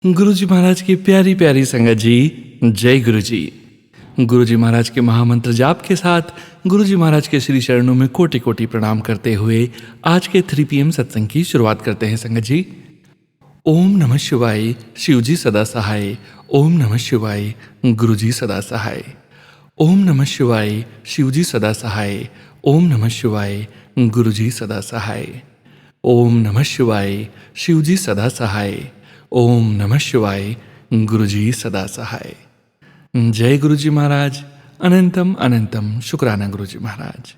गुरुजी महाराज की प्यारी प्यारी संगत जी, जय गुरुजी। गुरुजी महाराज के महामंत्र जाप के साथ गुरुजी महाराज के श्री चरणों में कोटि कोटि प्रणाम करते हुए आज के 3 PM सत्संग की शुरुआत करते हैं संगत जी। ओम नमः शिवाय, शिवजी सदा सहाय। ओम नमः शिवाय, गुरुजी सदा सहाय। ओम नमः शिवाय, शिवजी सदा सहाय। ओम नमः शिवाय, गुरुजी सदा सहाय। ओम नमः शिवाय, शिवजी सदा सहाय। ओम नमः शिवाय, गुरुजी सदा सहाय। जय गुरुजी महाराज। अनंतम अनंतम शुक्राना गुरुजी महाराज।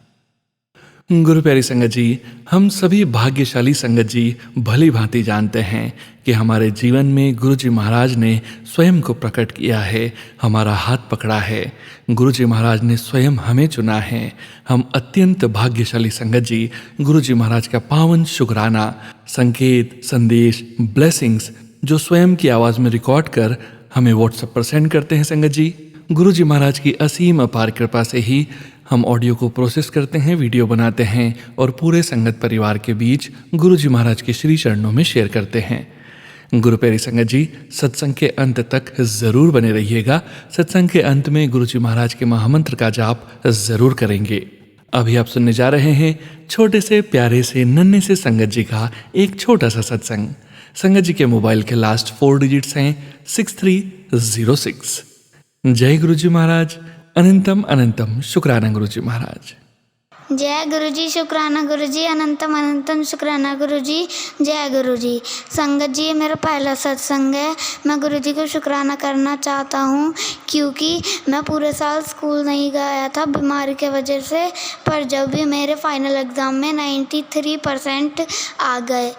गुरु प्यारी संगत जी, हम सभी भाग्यशाली संगत जी भली भांति जानते हैं कि हमारे जीवन में गुरुजी महाराज ने स्वयं को प्रकट किया है, हमारा हाथ पकड़ा है। गुरुजी महाराज ने स्वयं हमें चुना है। हम अत्यंत भाग्यशाली संगत जी गुरुजी महाराज का पावन शुक्राना, संकेत, संदेश, ब्लेसिंग्स जो स्वयं की आवाज़ में रिकॉर्ड कर हमें व्हाट्सएप पर सेंड करते हैं संगत जी। गुरुजी महाराज की असीम अपार कृपा से ही हम ऑडियो को प्रोसेस करते हैं, वीडियो बनाते हैं और पूरे संगत परिवार के बीच गुरुजी महाराज के श्री चरणों में शेयर करते हैं। गुरु प्यारी संगत जी, सत्संग के अंत तक जरूर बने रहिएगा। सत्संग के अंत में गुरुजी महाराज के महामंत्र का जाप जरूर करेंगे। अभी आप सुनने जा रहे हैं छोटे से प्यारे से नन्हे से संगत जी का एक छोटा सा सत्संग। संगत जी के मोबाइल के लास्ट 4 डिजिट्स हैं 6306। जय गुरुजी महाराज। अनंतम अनंतम शुक्राना गुरुजी महाराज। जय गुरुजी, शुक्राना गुरुजी, अनंतम अनंतम शुक्राना गुरुजी। जय गुरुजी। संगत जी, ये मेरा पहला सत्संग है। मैं गुरुजी को शुक्राना करना चाहता हूँ क्योंकि मैं पूरे साल स्कूल नहीं गया था बीमारी के वजह से, पर जब भी मेरे फाइनल एग्ज़ाम में 93% आ गए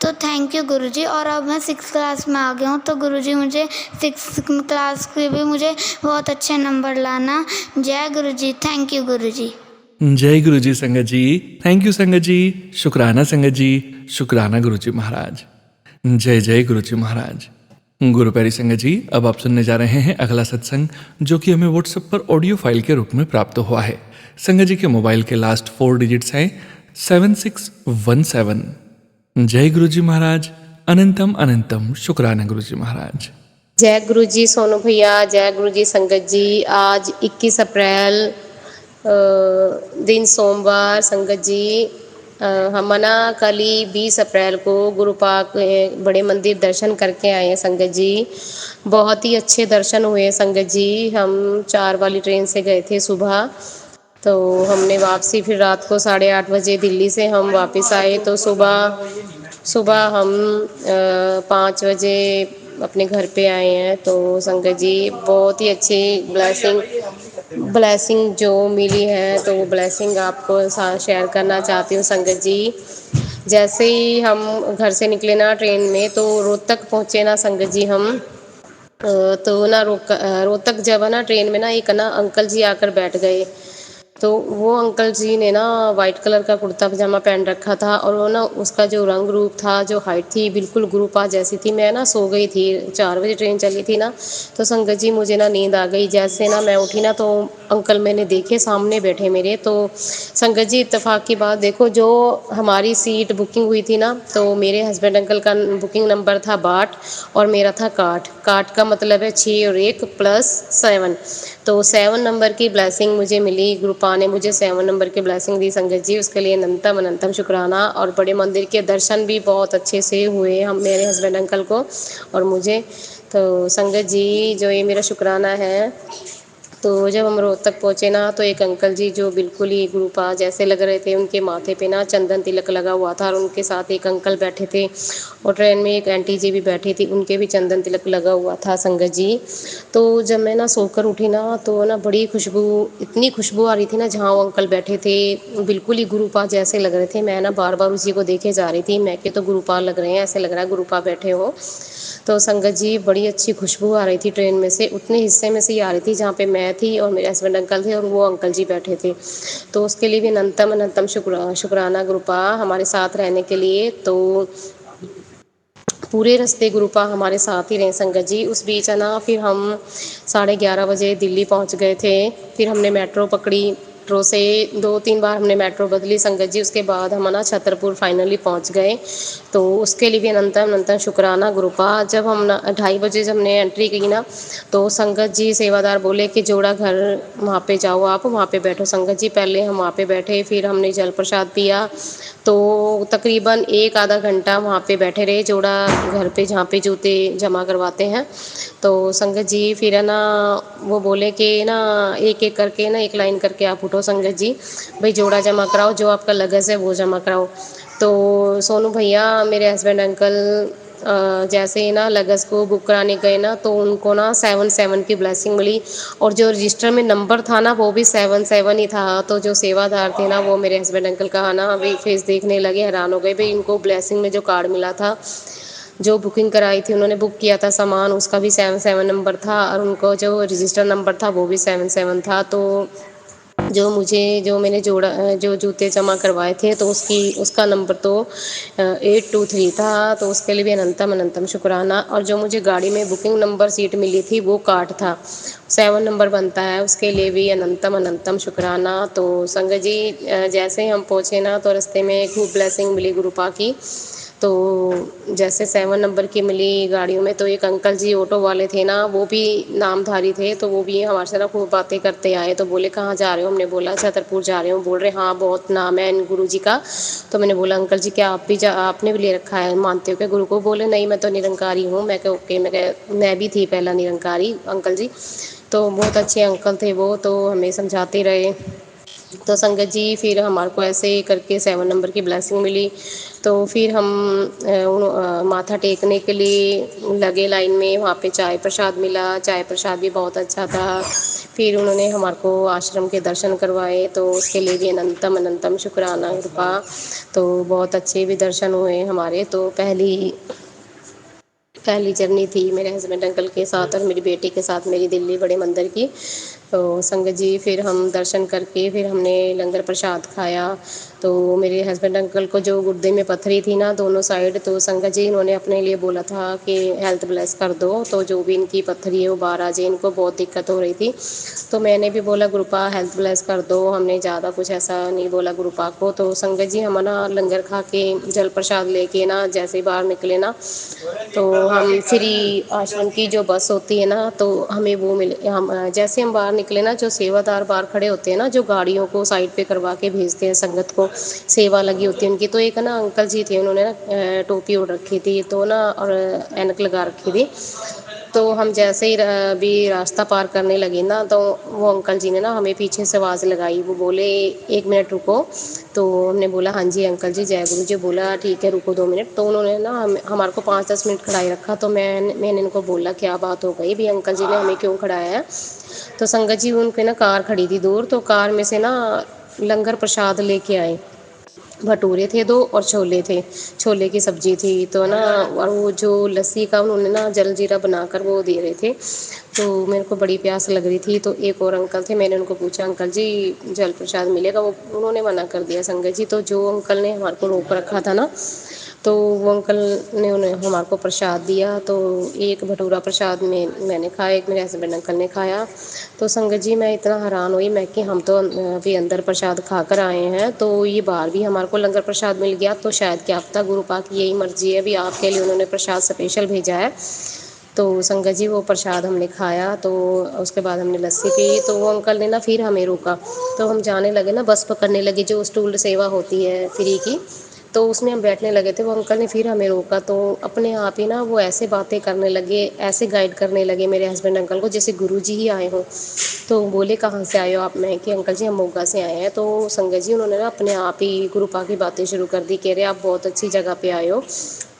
तो थैंक यू गुरुजी। और अब मैं 6th क्लास में आ गया हूँ तो गुरुजी मुझे 6th क्लास के भी मुझे बहुत अच्छे नंबर लाना। जय गुरुजी, थैंक यू गुरुजी। जय गुरुजी संगत जी, थैंक यू संगत जी, शुक्राना संगत जी, शुक्राना गुरुजी महाराज। जय जय गुरुजी महाराज। गुरु प्यारी संगत जी, अब आप सुनने जा रहे हैं अगला सत्संग जो कि हमें व्हाट्सएप पर ऑडियो फाइल के रूप में प्राप्त हुआ है। संगत जी के मोबाइल के लास्ट 4 डिजिट्स हैं 7617। जय गुरुजी महाराज। अनंतम अनंतम शुक्राना गुरुजी महाराज। जय गुरुजी सोनू भैया, जय गुरुजी संगत जी। आज 21 अप्रैल दिन सोमवार संगत जी, हम ना कल ही 20 अप्रैल को गुरु पाक बड़े मंदिर दर्शन करके आए हैं संगत जी। बहुत ही अच्छे दर्शन हुए संगत जी। हम 4 वाली ट्रेन से गए थे सुबह, तो हमने वापसी फिर रात को 8:30 बजे दिल्ली से हम वापस आए। तो सुबह हम 5 बजे अपने घर पे आए हैं। तो संगत जी बहुत ही अच्छी ब्लेसिंग जो मिली है, तो वो ब्लेसिंग आपको साथ शेयर करना चाहती हूँ संगत जी। जैसे ही हम घर से निकले ना ट्रेन में, तो रोहतक पहुँचे ना संगत जी हम, तो ना रोहतक जब है ना ट्रेन में ना एक ना अंकल जी आकर बैठ गए। तो वो अंकल जी ने ना वाइट कलर का कुर्ता पजामा पहन रखा था और वो ना उसका जो रंग रूप था, जो हाइट थी, बिल्कुल गुरुपा जैसी थी। मैं ना सो गई थी, 4 बजे ट्रेन चली थी ना, तो संगत जी मुझे ना नींद आ गई। जैसे ना मैं उठी ना तो अंकल मैंने देखे सामने बैठे मेरे। तो संगत जी इत्तेफाक की बात देखो, जो हमारी सीट बुकिंग हुई थी ना, तो मेरे हस्बैंड अंकल का बुकिंग नंबर था 62 और मेरा था 61 का मतलब है 6 और 1 + 7। तो 7 नंबर की ब्लेसिंग मुझे मिली। गुरुपा ने मुझे 7 नंबर की ब्लेसिंग दी संगत जी, उसके लिए अनंतम अनंतम शुक्राना। और बड़े मंदिर के दर्शन भी बहुत अच्छे से हुए हम मेरे हस्बैंड अंकल को और मुझे। तो संगत जी, जो ये मेरा शुक्राना है, तो जब हम रोहतक पहुँचे ना, तो एक अंकल जी जो बिल्कुल ही गुरुपा जैसे लग रहे थे, उनके माथे पे ना चंदन तिलक लगा हुआ था और उनके साथ एक अंकल बैठे थे और ट्रेन में एक आंटी जी भी बैठी थी, उनके भी चंदन तिलक लगा हुआ था संगत जी। तो जब मैं ना सोकर उठी ना, तो ना बड़ी खुशबू, इतनी खुशबू आ रही थी ना, जहाँ वो अंकल बैठे थे बिल्कुल ही गुरुपा जैसे लग रहे थे। मैं ना बार बार उसी को देखे जा रही थी, मैं कि तो गुरुपा लग रहे हैं, ऐसे लग रहा है गुरुपा बैठे हो। तो संगत जी बड़ी अच्छी खुशबू आ रही थी ट्रेन में से, उतने हिस्से में से ही आ रही थी जहाँ पे मैं थी और मेरे हस्बैंड अंकल थे और वो अंकल जी बैठे थे। तो उसके लिए भी अनंतम अनंतम शुक्राना गुरुपा हमारे साथ रहने के लिए। तो पूरे रास्ते गुरुपा हमारे साथ ही रहे संगत जी। उस बीच है ना, फिर हम 11:30 बजे दिल्ली पहुंच गए थे। फिर हमने मेट्रो पकड़ी मेट्रो से 2-3 बार हमने मेट्रो बदली संगत जी। उसके बाद हम ना छतरपुर फाइनली पहुंच गए। तो उसके लिए भी अनंतम अनंतम शुक्राना गुरुपा। जब हम ना 2:30 बजे जब हमने एंट्री की ना, तो संगत जी सेवादार बोले कि जोड़ा घर वहाँ पे जाओ, आप वहाँ पे बैठो। संगत जी पहले हम वहाँ पे बैठे, फिर हमने जल प्रसाद पिया। तो तकरीबन 1 आधा घंटा वहाँ पे बैठे रहे जोड़ा घर पे, जहाँ पे जूते जमा करवाते हैं। तो संगत जी फिर है ना वो बोले कि ना एक एक करके ना, एक लाइन करके आप उठो संगत जी, भाई जोड़ा जमा कराओ, जो आपका लगस है वो जमा कराओ। तो सोनू भैया मेरे हस्बैंड अंकल जैसे ही ना लगस को बुक कराने गए ना, तो उनको ना 7-7 की ब्लेसिंग मिली। और जो रजिस्टर में नंबर था ना वो भी 7-7 ही था। तो जो सेवादार थे ना वो मेरे हस्बैंड अंकल का ना अभी फेस देखने लगे, हैरान हो गए भाई इनको ब्लेसिंग में जो कार्ड मिला था, जो बुकिंग कराई थी उन्होंने, बुक किया था सामान, उसका भी 7-7 नंबर था, और उनको जो रजिस्टर नंबर था वो भी 7-7 था। तो जो मैंने जोड़ा जो जूते जमा करवाए थे तो उसका नंबर तो 823 था। तो उसके लिए भी अनंतम अनंतम शुक्राना। और जो मुझे गाड़ी में बुकिंग नंबर सीट मिली थी वो कार्ड था, 7 नंबर बनता है, उसके लिए भी अनंतम अनंतम शुक्राना। तो संगत जी जैसे ही हम पहुँचे ना, तो रास्ते में खूब ब्लेसिंग मिली गुरुपा की। तो जैसे 7 नंबर की मिली गाड़ियों में, तो एक अंकल जी ऑटो वाले थे ना, वो भी नामधारी थे। तो वो भी हमारे से ना खूब बातें करते आए। तो बोले कहाँ जा रहे हो, हमने बोला छतरपुर जा रहे हो। बोल रहे हाँ बहुत नाम है इन गुरु जी का। तो मैंने बोला अंकल जी क्या आपने भी ले रखा है, मानते हो क्या गुरु को? बोले नहीं मैं तो निरंकारी हूँ। मैं कहा ओके, मैं भी थी पहला निरंकारी अंकल जी। तो बहुत अच्छे अंकल थे वो, तो हमें समझाते रहे। तो संगत जी फिर हमारे को ऐसे ही करके 7 नंबर की ब्लेसिंग मिली। तो फिर हम माथा टेकने के लिए लगे लाइन में, वहाँ पे चाय प्रसाद मिला, चाय प्रसाद भी बहुत अच्छा था। फिर उन्होंने हमारे को आश्रम के दर्शन करवाए, तो उसके लिए भी अनंतम अनंतम शुक्राना कृपा। तो बहुत अच्छे भी दर्शन हुए हमारे। तो पहली जर्नी थी मेरे हस्बैंड अंकल के साथ और मेरी बेटी के साथ मेरी दिल्ली बड़े मंदिर की। तो संगत जी फिर हम दर्शन करके फिर हमने लंगर प्रसाद खाया। तो मेरे हस्बैंड अंकल को जो गुर्दे में पथरी थी ना दोनों साइड, तो संगत जी इन्होंने अपने लिए बोला था कि हेल्थ ब्लेस कर दो, तो जो भी इनकी पथरी है वो बाहर आ जाए, इनको बहुत दिक्कत हो रही थी। तो मैंने भी बोला गुरुपा हेल्थ ब्लेस कर दो, हमने ज़्यादा कुछ ऐसा नहीं बोला गुरुपा को। तो संगत जी हम ना लंगर खा के जल प्रसाद लेके ना जैसे ही बाहर निकले ना, तो हम फ्री आश्रम की जो बस होती है ना, तो हमें वो मिले। हम जैसे हम बाहर निकले ना, जो सेवादार बाहर खड़े होते हैं ना, जो गाड़ियों को साइड पे करवा के भेजते हैं संगत को, सेवा लगी होती है उनकी। तो एक ना अंकल जी थे, उन्होंने ना टोपी ओढ़ रखी थी तो ना, और ऐनक लगा रखी थी। तो हम जैसे ही भी रास्ता पार करने लगे ना, तो वो अंकल जी ने ना हमें पीछे से आवाज़ लगाई। वो बोले 1 मिनट रुको। तो हमने बोला हाँ जी अंकल जी जय गुरु जी। बोला ठीक है रुको 2 मिनट। तो उन्होंने ना हमारे को 5-10 मिनट खड़ाई रखा। तो मैंने इनको बोला क्या बात हो गई भी, अंकल जी ने हमें क्यों खड़ाया है? तो संगत जी उनके ना कार खड़ी थी दूर, तो कार में से ना लंगर प्रसाद लेके आए। भटूरे थे 2 और छोले थे, छोले की सब्जी थी। तो ना और वो जो लस्सी का उन्होंने ना जल जीरा बनाकर वो दे रहे थे। तो मेरे को बड़ी प्यास लग रही थी। तो एक और अंकल थे, मैंने उनको पूछा अंकल जी जल प्रसाद मिलेगा? वो उन्होंने मना कर दिया संगत जी। तो जो अंकल ने हमारे को रोक रखा था ना, तो वो अंकल ने उन्हें हमारे को प्रसाद दिया। तो एक भटूरा प्रसाद में मैंने खाया, एक मेरे हस्बैंड अंकल ने खाया। तो संगत जी मैं इतना हैरान हुई मैं कि हम तो अभी अंदर प्रसाद खाकर आए हैं, तो ये बाहर भी हमारे को लंगर प्रसाद मिल गया। तो शायद क्या पता गुरु पाक की यही मर्जी है, अभी आपके लिए उन्होंने प्रसाद स्पेशल भेजा है। तो संगत जी वो प्रसाद हमने खाया। तो उसके बाद हमने लस्सी पी। तो वो अंकल ने ना फिर हमें रोका। तो हम जाने लगे ना, बस पकड़ने लगे, जो स्टूल सेवा होती है फ्री की, तो उसमें हम बैठने लगे थे। वो अंकल ने फिर हमें रोका। तो अपने आप ही ना वो ऐसे बातें करने लगे, ऐसे गाइड करने लगे मेरे हस्बैंड अंकल को जैसे गुरुजी ही आए हों। तो बोले कहाँ से आए हो आप? मैं कि अंकल जी हम मोगा से आए हैं। तो संगत जी उन्होंने ना अपने आप ही गुरुपा की बातें शुरू कर दी। कह रहे आप बहुत अच्छी जगह पे आए हो,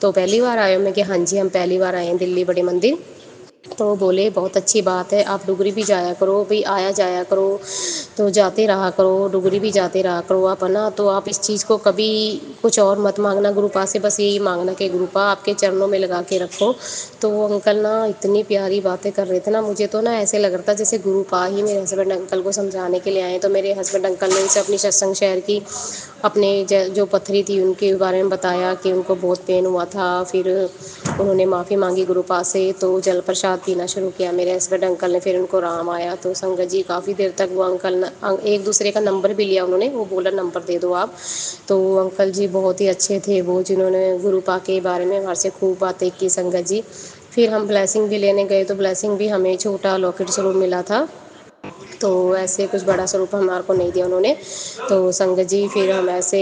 तो पहली बार आए हो? मैं कि हाँ जी हम पहली बार आए हैं दिल्ली बड़े मंदिर। तो बोले बहुत अच्छी बात है, आप डुगरी भी जाया करो भाई, आया जाया करो, तो जाते रहा करो, डुगरी भी जाते रहा करो आप, है ना। तो आप इस चीज़ को कभी कुछ और मत मांगना गुरुपा से, बस यही मांगना कि गुरुपा आपके चरणों में लगा के रखो। तो वो अंकल ना इतनी प्यारी बातें कर रहे थे ना, मुझे तो ना ऐसे लग रहा था जैसे गुरुपा ही मेरे हस्बैंड अंकल को समझाने के लिए आए। तो मेरे हस्बैंड अंकल ने उनसे अपनी सत्संग शेयर की, अपने जो पथरी थी उनके बारे में बताया कि उनको बहुत पेन हुआ था। फिर उन्होंने माफ़ी मांगी गुरुपा से। तो जल प्रसाद प्रसाद पीना शुरू किया मेरे हस्बैंड अंकल ने, फिर उनको आराम आया। तो संगत जी काफ़ी देर तक वो अंकल एक दूसरे का नंबर भी लिया उन्होंने, वो बोला नंबर दे दो आप। तो अंकल जी बहुत ही अच्छे थे वो, जिन्होंने गुरुपा के बारे में हमारे से खूब बातें की संगत जी। फिर हम ब्लेसिंग भी लेने गए, तो ब्लेसिंग भी हमें छोटा लॉकेट स्वरूप मिला था, तो ऐसे कुछ बड़ा स्वरूप हमारे को नहीं दिया उन्होंने। तो संगत जी फिर हम ऐसे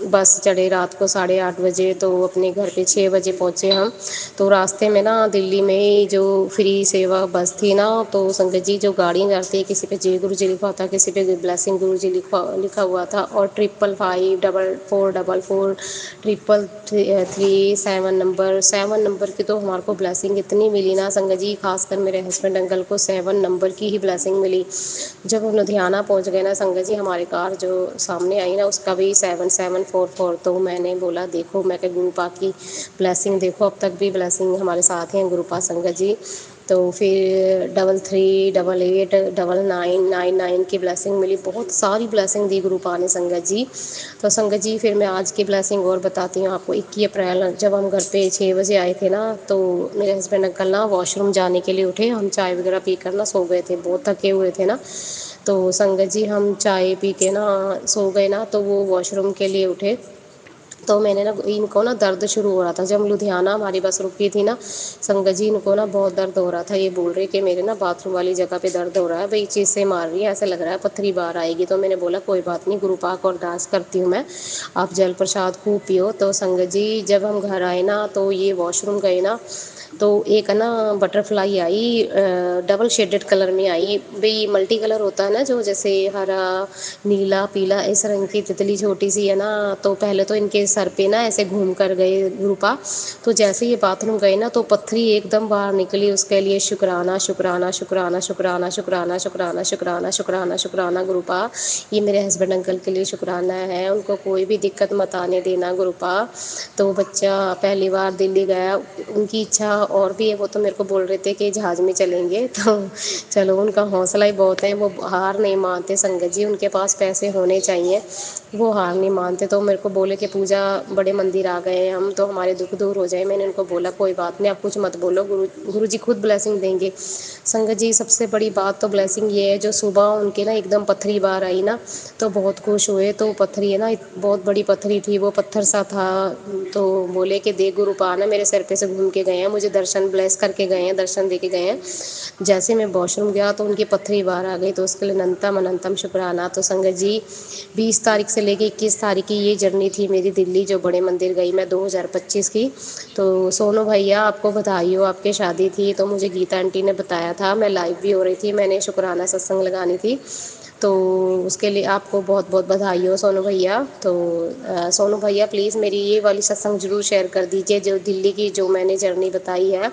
बस चढ़े रात को 8:30 बजे, तो अपने घर पे 6 बजे पहुँचे हम। तो रास्ते में ना दिल्ली में ही जो फ्री सेवा बस थी ना, तो संगत जी जो गाड़ी जाती है, किसी पे जय गुरु जी लिखा होता, किसी पे ब्लेसिंग गुरु जी लिखा हुआ था, और 5554444 333 7 नंबर की तो हमारे को ब्लेसिंग इतनी मिली ना संगत जी, खासकर मेरे हस्बैंड अंकल को 7 नंबर की ही ब्लेसिंग मिली। जब हम लुधियाना पहुंच गए ना संगत जी, हमारी कार जो सामने आई ना उसका भी 7744, तो मैंने बोला देखो, मैं क्या गुरुपा की ब्लेसिंग देखो, अब तक भी ब्लेसिंग हमारे साथ हैं गुरुपा संगत जी। तो फिर 33 88 99 99 की ब्लेसिंग मिली, बहुत सारी ब्लेसिंग दी गुरुपा ने संगत जी। तो संगत जी फिर मैं आज की ब्लेसिंग और बताती हूँ आपको। 21 अप्रैल जब हम घर पे 6 बजे आए थे ना, तो मेरे हस्बैंड अंकल ना वॉशरूम जाने के लिए उठे, हम चाय वगैरह पी कर ना सो गए थे, बहुत थके हुए थे ना। तो संगत जी हम चाय पी के ना सो गए ना, तो वो वॉशरूम के लिए उठे, तो मैंने ना इनको ना दर्द शुरू हो रहा था। जब लुधियाना हमारी बस रुकी थी ना संगत जी, इनको ना बहुत दर्द हो रहा था। ये बोल रहे कि मेरे ना बाथरूम वाली जगह पे दर्द हो रहा है, भाई चीज़ से मार रही है, ऐसा लग रहा है पत्थरी बाहर आएगी। तो मैंने बोला कोई बात नहीं, गुरुपा को अरदास करती हूँ मैं, आप जल प्रसाद खूब पियो। तो संगत जी जब हम घर आए ना, तो ये वॉशरूम गए ना, तो एक ना बटरफ्लाई आई, डबल शेडेड कलर में आई, भाई मल्टी कलर होता है ना, जो जैसे हरा नीला पीला इस रंग की तितली छोटी सी है ना। तो पहले तो इनके सर पे ना ऐसे घूम कर गए गुरुपा, तो जैसे ये बाथरूम गए ना, तो पत्थरी एकदम बाहर निकली। उसके लिए शुक्राना शुक्राना शुक्राना शुक्राना शुक्राना शुक्राना शुक्राना शुक्राना शुक्राना गुरुपा, ये मेरे हस्बैंड अंकल के लिए शुक्राना है, उनको कोई भी दिक्कत मत आने देना गुरुपा। तो बच्चा पहली बार दिल्ली गया, उनकी इच्छा और भी है, वो तो मेरे को बोल रहे थे कि जहाज़ में चलेंगे, तो चलो उनका हौसला ही बहुत है, वो हार नहीं मानते संगत जी, उनके पास पैसे होने चाहिए, वो हार नहीं मानते। तो मेरे को बोले कि पूजा बड़े मंदिर आ गए हम, तो हमारे दुख दूर हो जाए। मैंने उनको बोला कोई बात नहीं, आप कुछ मत बोलो, गुरु जी खुद ब्लेसिंग देंगे। संगत जी सबसे बड़ी बात तो ब्लेसिंग ये है, जो सुबह उनके ना एकदम पत्थरी बाहर आई ना, तो बहुत खुश हुए। तो पत्थरी है ना, बहुत बड़ी पत्थरी थी, वो पत्थर सा था, तो बोले कि देख गुरुपा ना मेरे सर पे से घूम के गए हैं, मुझे दर्शन ब्लेस करके गए हैं, दर्शन दे के गए हैं। जैसे मैं वॉशरूम गया तो उनकी पत्थरी बाहर आ गई, तो उसके लिए अनंतम अनंतम शुक्राना। तो संगत जी 20 तारीख से लेके 21 तारीख की ये जर्नी थी मेरी दिल्ली, जो बड़े मंदिर गई मैं 2025 की। तो सोनू भैया आपको बधाई हो, आपकी शादी थी, तो मुझे गीता आंटी ने बताया था, मैं लाइव भी हो रही थी, मैंने शुक्राना सत्संग लगानी थी, तो उसके लिए आपको बहुत बहुत बधाई हो सोनू भैया। तो सोनू भैया प्लीज़ मेरी ये वाली सत्संग ज़रूर शेयर कर दीजिए, जो दिल्ली की जो मैंने जर्नी बताई है,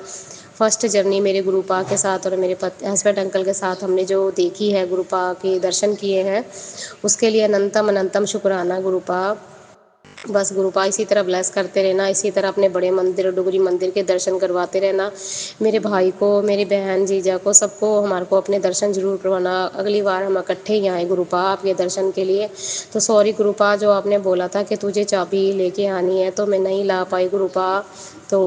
फर्स्ट जर्नी मेरे गुरुपा के साथ और मेरे हस्बैंड अंकल के साथ हमने जो देखी है, गुरुपा के दर्शन किए हैं, उसके लिए अनंतम अनंतम शुक्राना गुरुपा। बस गुरुपा इसी तरह ब्लेस करते रहना, इसी तरह अपने बड़े मंदिर डुगरी मंदिर के दर्शन करवाते रहना। मेरे भाई को, मेरी बहन जीजा को, सबको हमारे को अपने दर्शन जरूर करवाना। अगली बार हम इकट्ठे ही आए गुरुपा आपके दर्शन के लिए। तो सॉरी गुरुपा, जो आपने बोला था कि तुझे चाबी लेके आनी है, तो मैं नहीं ला पाई गुरुपा, तो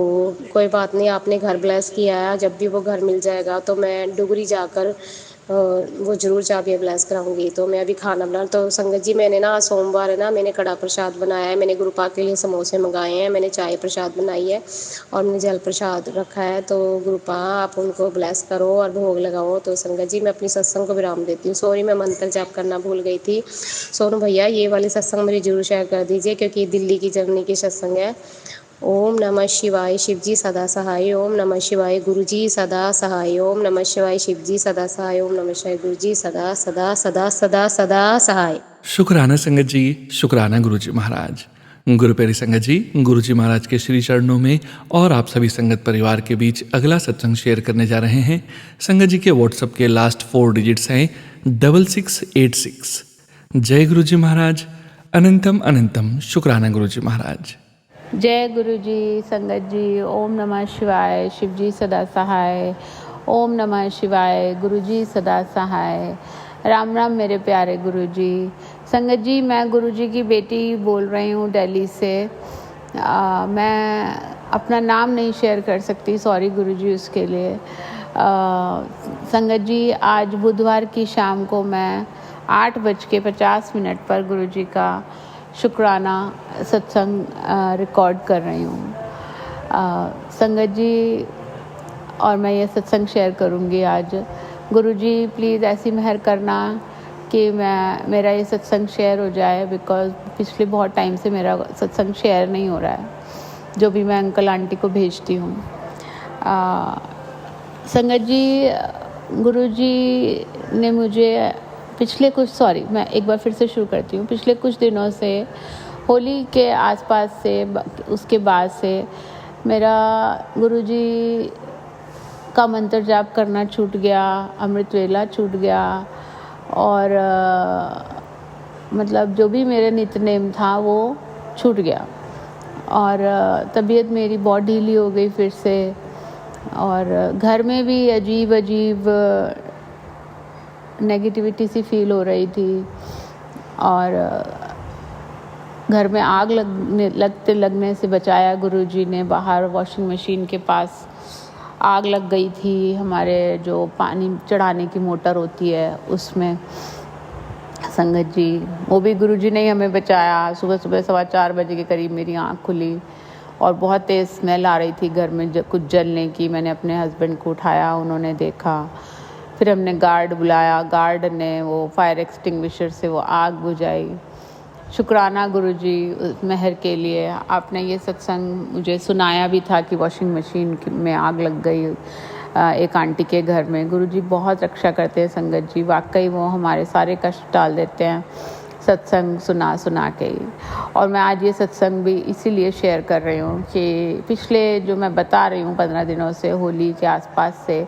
कोई बात नहीं, आपने घर ब्लेस किया है, जब भी वो घर मिल जाएगा तो मैं डुगरी जाकर वो ज़रूर चाबियाँ ब्लेस कराऊंगी। तो मैं अभी खाना बना, तो संगत जी मैंने ना सोमवार है ना, मैंने कड़ा प्रसाद बनाया है, मैंने गुरुपा के लिए समोसे मंगाए हैं, मैंने चाय प्रसाद बनाई है और मैंने जल प्रसाद रखा है। तो गुरुपा आप उनको ब्लेस करो और भोग लगाओ। तो संगत जी मैं अपनी सत्संग को विराम देती हूँ। सॉरी मैं मंत्र जाप करना भूल गई थी। सोनू भैया ये वाली सत्संग मेरी जरूर शेयर कर दीजिए, क्योंकि दिल्ली की जर्नी की सत्संग है। ओम नमः शिवाय, शिवजी सदा सहाय। ओम नमः शिवाय, गुरुजी सदा सहाय। ओम नमः शिवाय, शिवजी सदा सहाय। ओम नमः शिवाय, गुरुजी सदा सदा सदा सदा सदा सहाय। शुक्राना संगत जी, शुक्राना गुरुजी महाराज। गुरु प्यारी संगत जी, गुरुजी महाराज के श्री चरणों में और आप सभी संगत परिवार के बीच अगला सत्संग शेयर करने जा रहे हैं। संगत जी के व्हाट्सएप के लास्ट 4 डिजिट्स हैं 6686। जय गुरुजी महाराज, अनंतम अनंतम शुक्राना गुरुजी महाराज। जय गुरु जी, संगत जी, ओम नमः शिवाय, शिवजी सदा सहाय। ओम नमः शिवाय, गुरु जी सदा सहाय। राम राम मेरे प्यारे गुरु जी। संगत जी मैं गुरु जी की बेटी बोल रही हूँ दिल्ली से। मैं अपना नाम नहीं शेयर कर सकती, सॉरी गुरुजी उसके लिए। संगत जी, आज बुधवार की शाम को मैं 8:50 पर गुरुजी का शुक्राना सत्संग रिकॉर्ड कर रही हूँ। संगत जी, और मैं ये सत्संग शेयर करूँगी आज। गुरुजी प्लीज़ ऐसी मेहर करना कि मेरा ये सत्संग शेयर हो जाए, बिकॉज़ पिछले बहुत टाइम से मेरा सत्संग शेयर नहीं हो रहा है, जो भी मैं अंकल आंटी को भेजती हूँ। संगत जी, गुरुजी ने मुझे मैं एक बार फिर से शुरू करती हूँ। पिछले कुछ दिनों से, होली के आसपास से, उसके बाद से मेरा गुरुजी का मंत्र जाप करना छूट गया, अमृत वेला छूट गया, और मतलब जो भी मेरे नित्यनेम था वो छूट गया, और तबीयत मेरी बहुत ढीली हो गई फिर से, और घर में भी अजीब अजीब नेगेटिविटी सी फील हो रही थी, और घर में आग लगने से बचाया गुरुजी ने। बाहर वॉशिंग मशीन के पास आग लग गई थी, हमारे जो पानी चढ़ाने की मोटर होती है उसमें। संगत जी, वो भी गुरुजी ने ही हमें बचाया। सुबह 4:15 बजे के करीब मेरी आँख खुली और बहुत तेज़ स्मेल आ रही थी घर में कुछ जलने की। मैंने अपने हस्बैंड को उठाया, उन्होंने देखा, फिर हमने गार्ड बुलाया, गार्ड ने वो फायर एक्सटिंग्विशर से वो आग बुझाई। शुक्राना गुरुजी उस मेहर के लिए। आपने ये सत्संग मुझे सुनाया भी था कि वॉशिंग मशीन में आग लग गई एक आंटी के घर में। गुरुजी बहुत रक्षा करते हैं संगत जी, वाकई वो हमारे सारे कष्ट टाल देते हैं सत्संग सुना सुना के ही। और मैं आज ये सत्संग भी इसीलिए शेयर कर रही हूँ कि पिछले जो मैं बता रही हूँ 15 दिनों से, होली के आसपास से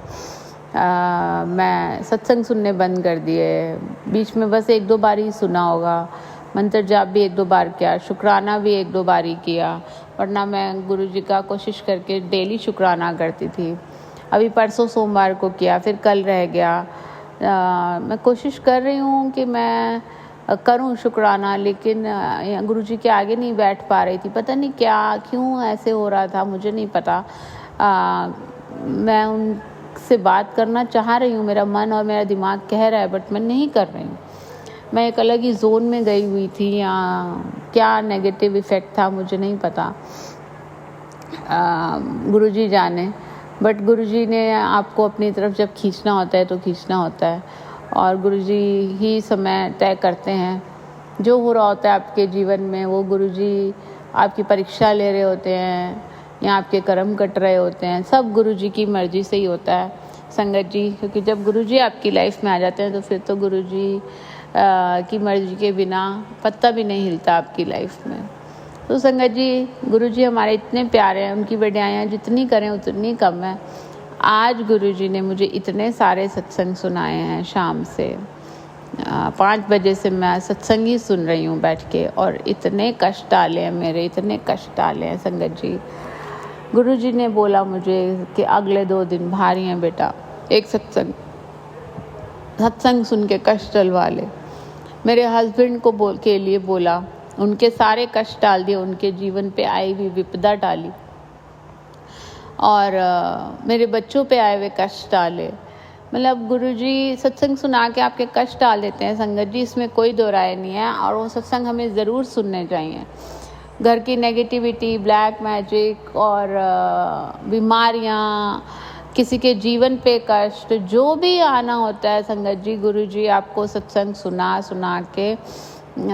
मैं सत्संग सुनने बंद कर दिए। बीच में बस 1-2 बार ही सुना होगा, मंत्र जाप भी 1-2 बार किया, शुक्राना भी 1-2 बार ही किया, वरना मैं गुरुजी का कोशिश करके डेली शुक्राना करती थी। अभी परसों सोमवार को किया, फिर कल रह गया। मैं कोशिश कर रही हूँ कि मैं करूँ शुक्राना, लेकिन गुरुजी के आगे नहीं बैठ पा रही थी। पता नहीं क्यों ऐसे हो रहा था, मुझे नहीं पता। मैं उनसे बात करना चाह रही हूँ, मेरा मन और मेरा दिमाग कह रहा है, बट मैं नहीं कर रही हूँ। मैं एक अलग ही जोन में गई हुई थी, या क्या नेगेटिव इफ़ेक्ट था मुझे नहीं पता, गुरुजी जाने। बट गुरुजी ने आपको अपनी तरफ जब खींचना होता है तो खींचना होता है, और गुरुजी ही समय तय करते हैं। जो हो रहा होता है आपके जीवन में, वो गुरुजी आपकी परीक्षा ले रहे होते हैं या आपके कर्म कट रहे होते हैं, सब गुरुजी की मर्ज़ी से ही होता है संगत जी। क्योंकि जब गुरुजी आपकी लाइफ में आ जाते हैं तो फिर तो गुरुजी की मर्ज़ी के बिना पत्ता भी नहीं हिलता आपकी लाइफ में। तो संगत जी, गुरुजी हमारे इतने प्यारे हैं, उनकी बड़ाइयाँ जितनी करें उतनी कम है। आज गुरुजी ने मुझे इतने सारे सत्संग सुनाए हैं शाम से। 5 बजे से मैं सत्संग ही सुन रही हूँ बैठ के, और इतने कष्ट डाले हैं मेरे, इतने कष्ट डाले हैं संगत जी। गुरुजी ने बोला मुझे कि अगले 2 दिन भारी हैं बेटा, एक सत्संग सुन के कष्ट डलवा ले। मेरे हस्बैंड को के लिए बोला, उनके सारे कष्ट डाल दिए, उनके जीवन पे आई हुई विपदा डाली, और मेरे बच्चों पे आए हुए कष्ट डाले। मतलब गुरुजी सत्संग सुना के आपके कष्ट डाल देते हैं संगत जी, इसमें कोई दो राय नहीं है, और वो सत्संग हमें ज़रूर सुनने चाहिए। घर की नेगेटिविटी, ब्लैक मैजिक और बीमारियाँ, किसी के जीवन पे कष्ट, जो भी आना होता है संगत जी, गुरुजी आपको सत्संग सुना सुना के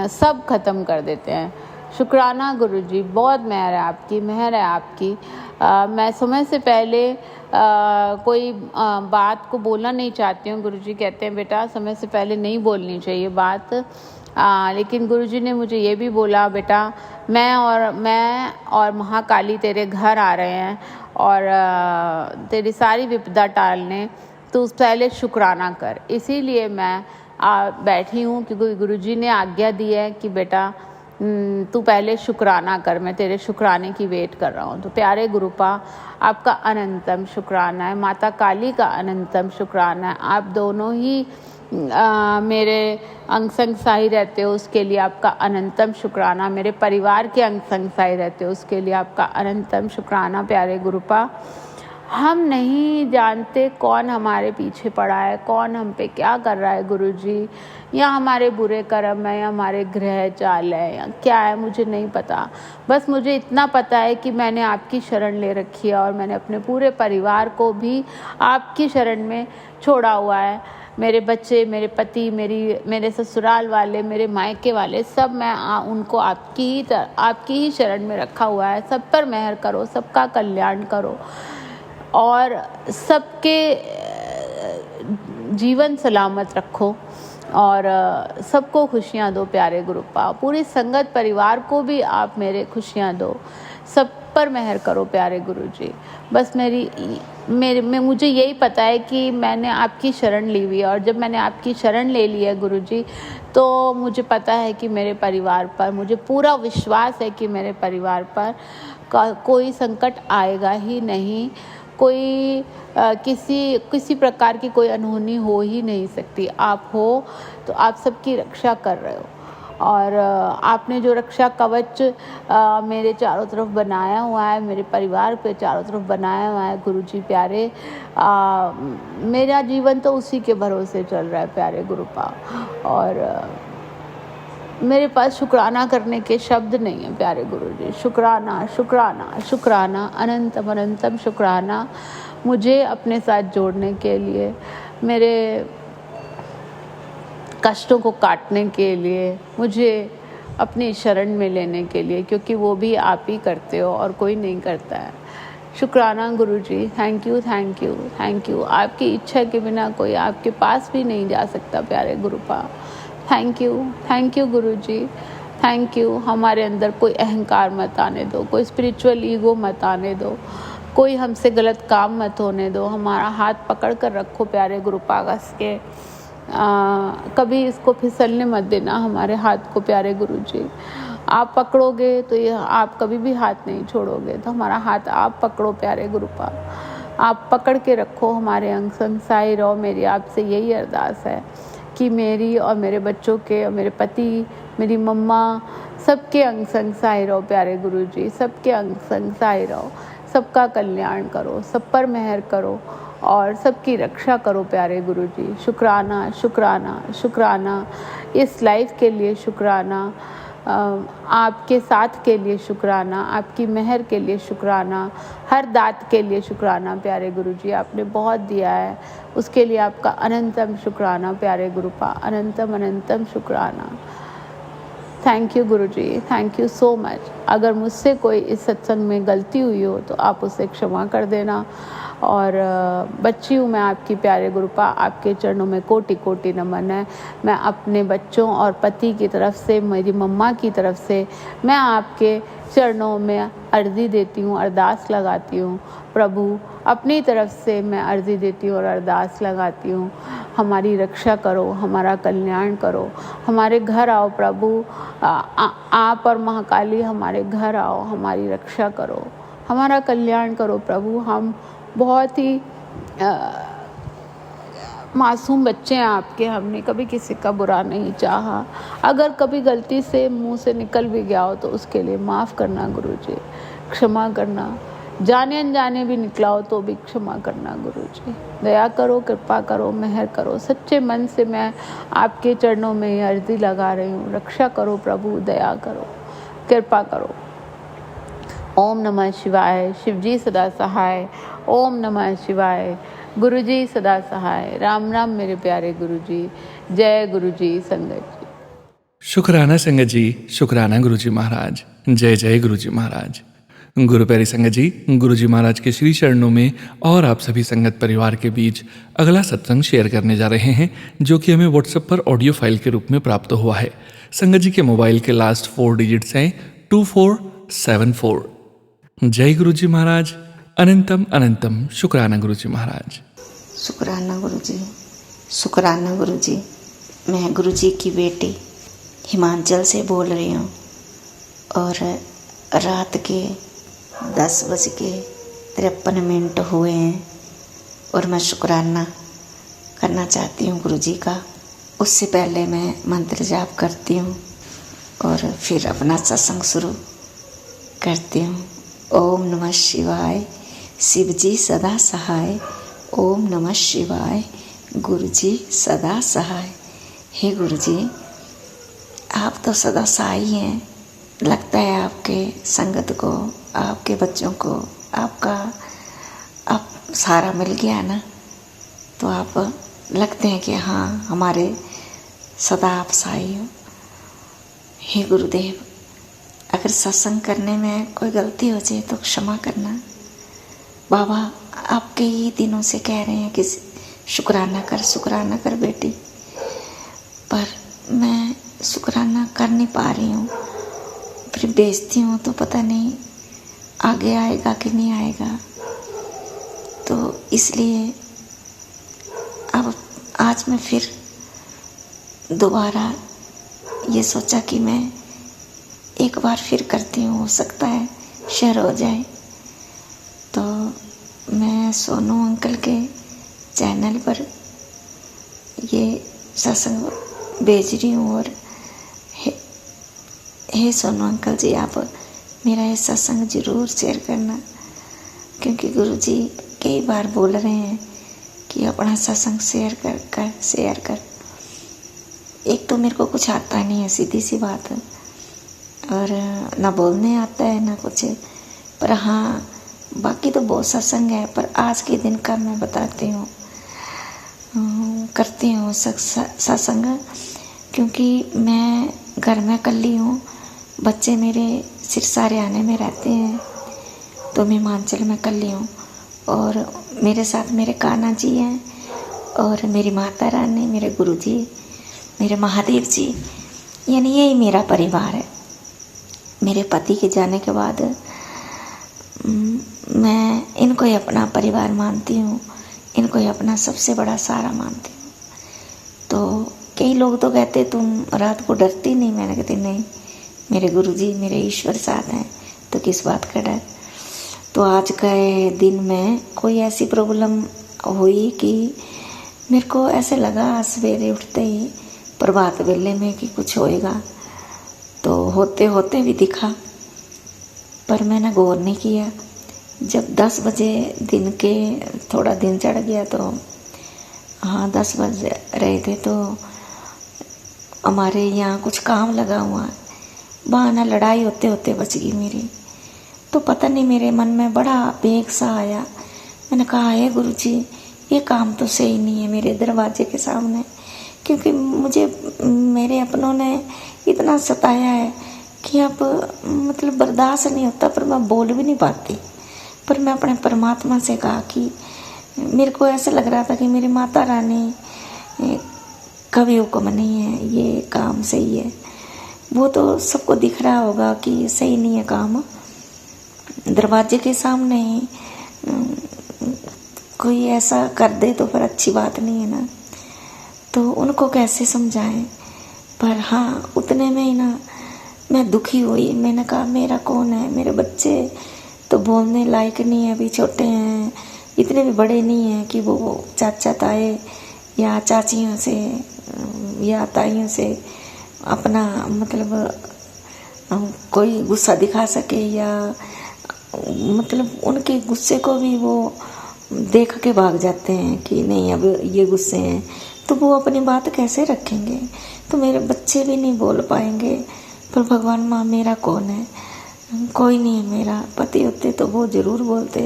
सब ख़त्म कर देते हैं। शुक्राना गुरुजी, बहुत मेहर है आपकी। मैं समय से पहले कोई बात को बोलना नहीं चाहती हूँ। गुरुजी कहते हैं बेटा समय से पहले नहीं बोलनी चाहिए बात, लेकिन गुरुजी ने मुझे ये भी बोला, बेटा मैं और महाकाली तेरे घर आ रहे हैं और तेरी सारी विपदा टालने, तो पहले शुक्राना कर। इसीलिए मैं बैठी हूँ क्योंकि गुरुजी ने आज्ञा दी है कि बेटा तू पहले शुक्राना कर, मैं तेरे शुक्राने की वेट कर रहा हूँ। तो प्यारे गुरुपा, आपका अनंतम शुक्राना है, माता काली का अनंतम शुक्राना है। आप दोनों ही मेरे अंग संग साही रहते हो उसके लिए आपका अनंतम शुक्राना। मेरे परिवार के अंग संग साही रहते हो उसके लिए आपका अनंतम शुक्राना प्यारे गुरुपा। हम नहीं जानते कौन हमारे पीछे पड़ा है, कौन हम पे क्या कर रहा है गुरुजी, या हमारे बुरे कर्म है या हमारे ग्रह चाल है या क्या है, मुझे नहीं पता। बस मुझे इतना पता है कि मैंने आपकी शरण ले रखी है और मैंने अपने पूरे परिवार को भी आपकी शरण में छोड़ा हुआ है। मेरे बच्चे, मेरे पति, मेरे ससुराल वाले, मेरे मायके वाले, सब मैं उनको आपकी ही शरण में रखा हुआ है। सब पर मेहर करो, सबका कल्याण करो और सबके जीवन सलामत रखो और सबको खुशियाँ दो प्यारे गुरुपा। पूरी संगत परिवार को भी आप मेरे खुशियाँ दो, सब पर मेहर करो प्यारे गुरुजी। बस मुझे यही पता है कि मैंने आपकी शरण ली हुई है और जब मैंने आपकी शरण ले ली है गुरुजी, तो मुझे पता है कि मेरे परिवार पर, मुझे पूरा विश्वास है कि मेरे परिवार पर कोई संकट आएगा ही नहीं, कोई किसी प्रकार की कोई अनहोनी हो ही नहीं सकती। आप हो तो आप सबकी रक्षा कर रहे हो और आपने जो रक्षा कवच मेरे चारों तरफ बनाया हुआ है, मेरे परिवार पे चारों तरफ बनाया हुआ है गुरुजी प्यारे, मेरा जीवन तो उसी के भरोसे चल रहा है प्यारे गुरुपा। और मेरे पास शुक्राना करने के शब्द नहीं है प्यारे गुरुजी। शुक्राना शुक्राना शुक्राना, अनंतम अनंतम शुक्राना मुझे अपने साथ जोड़ने के लिए, मेरे कष्टों को काटने के लिए, मुझे अपनी शरण में लेने के लिए, क्योंकि वो भी आप ही करते हो और कोई नहीं करता है। शुक्राना गुरुजी, thank you thank you thank you. आपकी इच्छा के बिना कोई आपके पास भी नहीं जा सकता प्यारे गुरुपा। थैंक यू गुरुजी, थैंक यू। हमारे अंदर कोई अहंकार मत आने दो, कोई स्पिरिचुअल ईगो मत आने दो, कोई हमसे गलत काम मत होने दो। हमारा हाथ पकड़ कर रखो प्यारे गुरुपा कस के, कभी इसको फिसलने मत देना हमारे हाथ को प्यारे गुरुजी। आप पकड़ोगे तो ये आप कभी भी हाथ नहीं छोड़ोगे, तो हमारा हाथ आप पकड़ो प्यारे गुरुपा। आप पकड़ के रखो, हमारे अंग संग साई रहो। मेरी आपसे यही अरदास है कि मेरी और मेरे बच्चों के और मेरे पति, मेरी मम्मा, सबके अंग संग साई रहो प्यारे गुरुजी, सबके अंग संग साई रहो। सबका कल्याण करो, सब पर मेहर करो और सबकी रक्षा करो प्यारे गुरुजी। शुक्राना शुक्राना शुक्राना, इस लाइफ के लिए शुक्राना, आपके साथ के लिए शुक्राना, आपकी मेहर के लिए शुक्राना, हर दात के लिए शुक्राना प्यारे गुरुजी। आपने बहुत दिया है, उसके लिए आपका अनंतम शुक्राना प्यारे गुरुपा, अनंतम अनंतम शुक्राना। थैंक यू गुरुजी, थैंक यू सो मच। अगर मुझसे कोई इस सत्संग में गलती हुई हो तो आप उसे क्षमा कर देना। और बच्ची हूँ मैं आपकी प्यारे गुरुपा, आपके चरणों में कोटि कोटि नमन है। मैं अपने बच्चों और पति की तरफ से, मेरी मम्मा की तरफ से मैं आपके चरणों में अर्जी देती हूँ, अरदास लगाती हूँ। प्रभु अपनी तरफ से मैं अर्जी देती हूँ और अरदास लगाती हूँ, हमारी रक्षा करो, हमारा कल्याण करो, हमारे घर आओ प्रभु। आप और महाकाली हमारे घर आओ, हमारी रक्षा करो, हमारा कल्याण करो प्रभु। हम बहुत ही मासूम बच्चे हैं आपके, हमने कभी किसी का बुरा नहीं चाहा। अगर कभी गलती से मुंह से निकल भी गया हो तो उसके लिए माफ़ करना गुरुजी, क्षमा करना। जाने अनजाने भी निकला हो तो भी क्षमा करना गुरुजी। दया करो, कृपा करो, मेहर करो। सच्चे मन से मैं आपके चरणों में अर्जी लगा रही हूँ, रक्षा करो प्रभु, दया करो, कृपा करो। ओम नमः शिवाय, शिवजी सदा सहाय। ओम नमः शिवाय, गुरुजी सदा सहाय। राम राम मेरे प्यारे गुरुजी। जय गुरुजी संगत जी। शुक्राना संगत जी, शुक्राना गुरुजी महाराज। जय जय गुरुजी महाराज। गुरु प्यारी संगत जी, गुरुजी महाराज के श्री चरणों में और आप सभी संगत परिवार के बीच अगला सत्संग शेयर करने जा रहे हैं, जो कि हमें व्हाट्सएप पर ऑडियो फाइल के रूप में प्राप्त हुआ है। संगत जी के मोबाइल के लास्ट 4 डिजिट्स हैं 2474। जय गुरुजी महाराज। अनंतम अनंतम शुक्राना गुरुजी महाराज। शुक्राना गुरुजी, शुक्राना गुरुजी। मैं गुरुजी की बेटी हिमाचल से बोल रही हूँ और रात के 10:53 हुए हैं और मैं शुक्राना करना चाहती हूँ गुरुजी का। उससे पहले मैं मंत्र जाप करती हूँ और फिर अपना सत्संग शुरू करती हूँ। ओम नमः शिवाय, शिव जी सदा सहाय। ओम नमः शिवाय, गुरु जी सदा सहाय। हे गुरु जी, आप तो सदा सहाय हैं। लगता है आपके संगत को, आपके बच्चों को आपका अब सहारा मिल गया ना, तो आप लगते हैं कि हाँ हमारे सदा आप सहाय हो। हे गुरुदेव, अगर सत्संग करने में कोई गलती हो जाए तो क्षमा करना। बाबा आपके ही दिनों से कह रहे हैं कि शुक्राना कर बेटी, पर मैं शुक्राना कर नहीं पा रही हूँ। फिर बेचती हूँ तो पता नहीं आगे आएगा कि नहीं आएगा। तो इसलिए अब आज मैं फिर दोबारा ये सोचा कि मैं एक बार फिर करती हूँ, हो सकता है शेयर हो जाए। तो मैं सोनू अंकल के चैनल पर ये सत्संग भेज रही हूँ और हे सोनू अंकल जी, आप मेरा ये सत्संग ज़रूर शेयर करना, क्योंकि गुरुजी कई बार बोल रहे हैं कि अपना सत्संग शेयर कर। एक तो मेरे को कुछ आता नहीं है, सीधी सी बात है, और ना बोलने आता है ना कुछ, पर हाँ बाकी तो बहुत सत्संग है। पर आज के दिन का मैं बताती हूँ, करती हूँ सत्संग, क्योंकि मैं घर में अकेली हूँ। बच्चे मेरे सिरसा हरियाणा में रहते हैं, तो मैं हिमाचल में अकेली हूँ। और मेरे साथ मेरे कान्हा जी हैं और मेरी माता रानी, मेरे गुरु जी, मेरे महादेव जी, यानी यही मेरा परिवार है। मेरे पति के जाने के बाद मैं इनको ही अपना परिवार मानती हूँ, इनको ही अपना सबसे बड़ा सहारा मानती हूँ। तो कई लोग तो कहते तुम रात को डरती नहीं। मैंने कहती नहीं, मेरे गुरुजी मेरे ईश्वर साथ हैं, तो किस बात का डर। तो आज के दिन में कोई ऐसी प्रॉब्लम हुई कि मेरे को ऐसे लगा सवेरे उठते ही प्रभात वेले में कि कुछ होएगा, तो होते होते भी दिखा, पर मैंने गौर नहीं किया। जब 10 बजे दिन के थोड़ा दिन चढ़ गया, तो हाँ 10 बज रहे थे, तो हमारे यहाँ कुछ काम लगा हुआ है, बहाना लड़ाई होते होते बच गई मेरी। तो पता नहीं मेरे मन में बड़ा बेग सा आया। मैंने कहा हे गुरुजी, ये काम तो सही नहीं है मेरे दरवाजे के सामने, क्योंकि मुझे मेरे अपनों ने इतना सताया है कि अब मतलब बर्दाश्त नहीं होता, पर मैं बोल भी नहीं पाती। पर मैं अपने परमात्मा से कहा कि मेरे को ऐसा लग रहा था कि मेरी माता रानी कभी हुक्म नहीं है, ये काम सही है। वो तो सबको दिख रहा होगा कि ये सही नहीं है काम। दरवाजे के सामने कोई ऐसा कर दे तो फिर अच्छी बात नहीं है ना, तो उनको कैसे समझाएं। पर हाँ उतने में ही ना मैं दुखी हुई। मैंने कहा मेरा कौन है, मेरे बच्चे तो बोलने लायक नहीं है, अभी छोटे हैं, इतने भी बड़े नहीं हैं कि वो चाचा ताए या चाचियों से या ताइयों से अपना मतलब कोई गुस्सा दिखा सके, या मतलब उनके गुस्से को भी वो देख के भाग जाते हैं कि नहीं अब ये गुस्से हैं, तो वो अपनी बात कैसे रखेंगे। तो मेरे बच्चे भी नहीं बोल पाएंगे। पर भगवान माँ मेरा कौन है, कोई नहीं है। मेरा पति होते तो वो ज़रूर बोलते,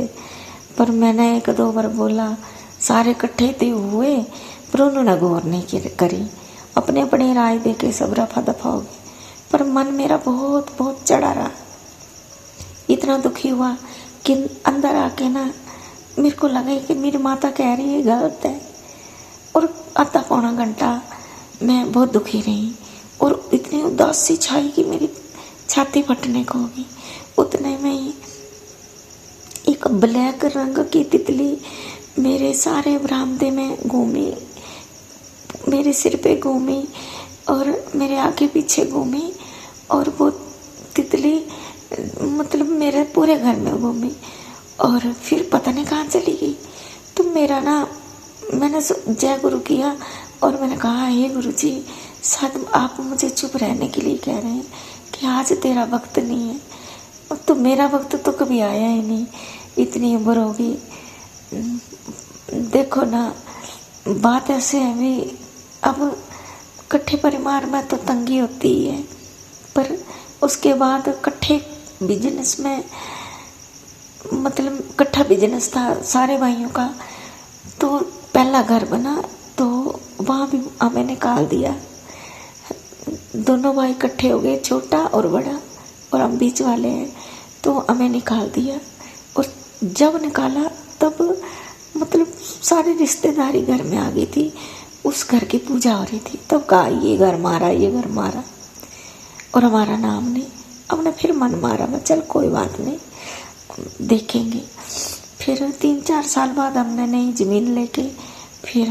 पर मैंने 1-2 बार बोला, सारे इकट्ठे थे हुए, पर उन्होंने गौर नहीं करी, अपने अपनी राय दे के सब रफा दफा हो गए। पर मन मेरा बहुत बहुत चढ़ा रहा, इतना दुखी हुआ कि अंदर आके ना मेरे को लगा कि मेरी माता कह रही है गलत है। और आधा पौना घंटा मैं बहुत दुखी रही और इतनी उदासी छाई कि मेरी छाती फटने को होगी। उतने में ही एक ब्लैक रंग की तितली मेरे सारे बरामदे में घूमी, मेरे सिर पे घूमी और मेरे आगे पीछे घूमी, और वो तितली मतलब मेरे पूरे घर में घूमी और फिर पता नहीं कहाँ चली गई। तो मेरा ना मैंने जय गुरु किया और मैंने कहा हे गुरुजी, शायद आप मुझे चुप रहने के लिए कह रहे हैं कि आज तेरा वक्त नहीं है। अब तो मेरा वक्त तो कभी आया ही नहीं, इतनी उम्र होगी। देखो ना, बात ऐसे है भी, अब इकट्ठे परिवार में तो तंगी होती ही है, पर उसके बाद इकट्ठे बिजनेस में, मतलब इकट्ठा बिजनेस था सारे भाइयों का, तो पहला घर बना तो वहाँ भी हमें निकाल दिया। दोनों भाई इकट्ठे हो गए, छोटा और बड़ा, और हम बीच वाले हैं, तो हमें निकाल दिया। और जब निकाला तब मतलब सारी रिश्तेदारी घर में आ गई थी, उस घर की पूजा हो रही थी। तब कहा ये घर मारा, ये घर मारा, और हमारा नाम नहीं। हमने फिर मन मारा, मैं चल कोई बात नहीं, देखेंगे। फिर 3-4 साल बाद हमने नई ज़मीन लेके फिर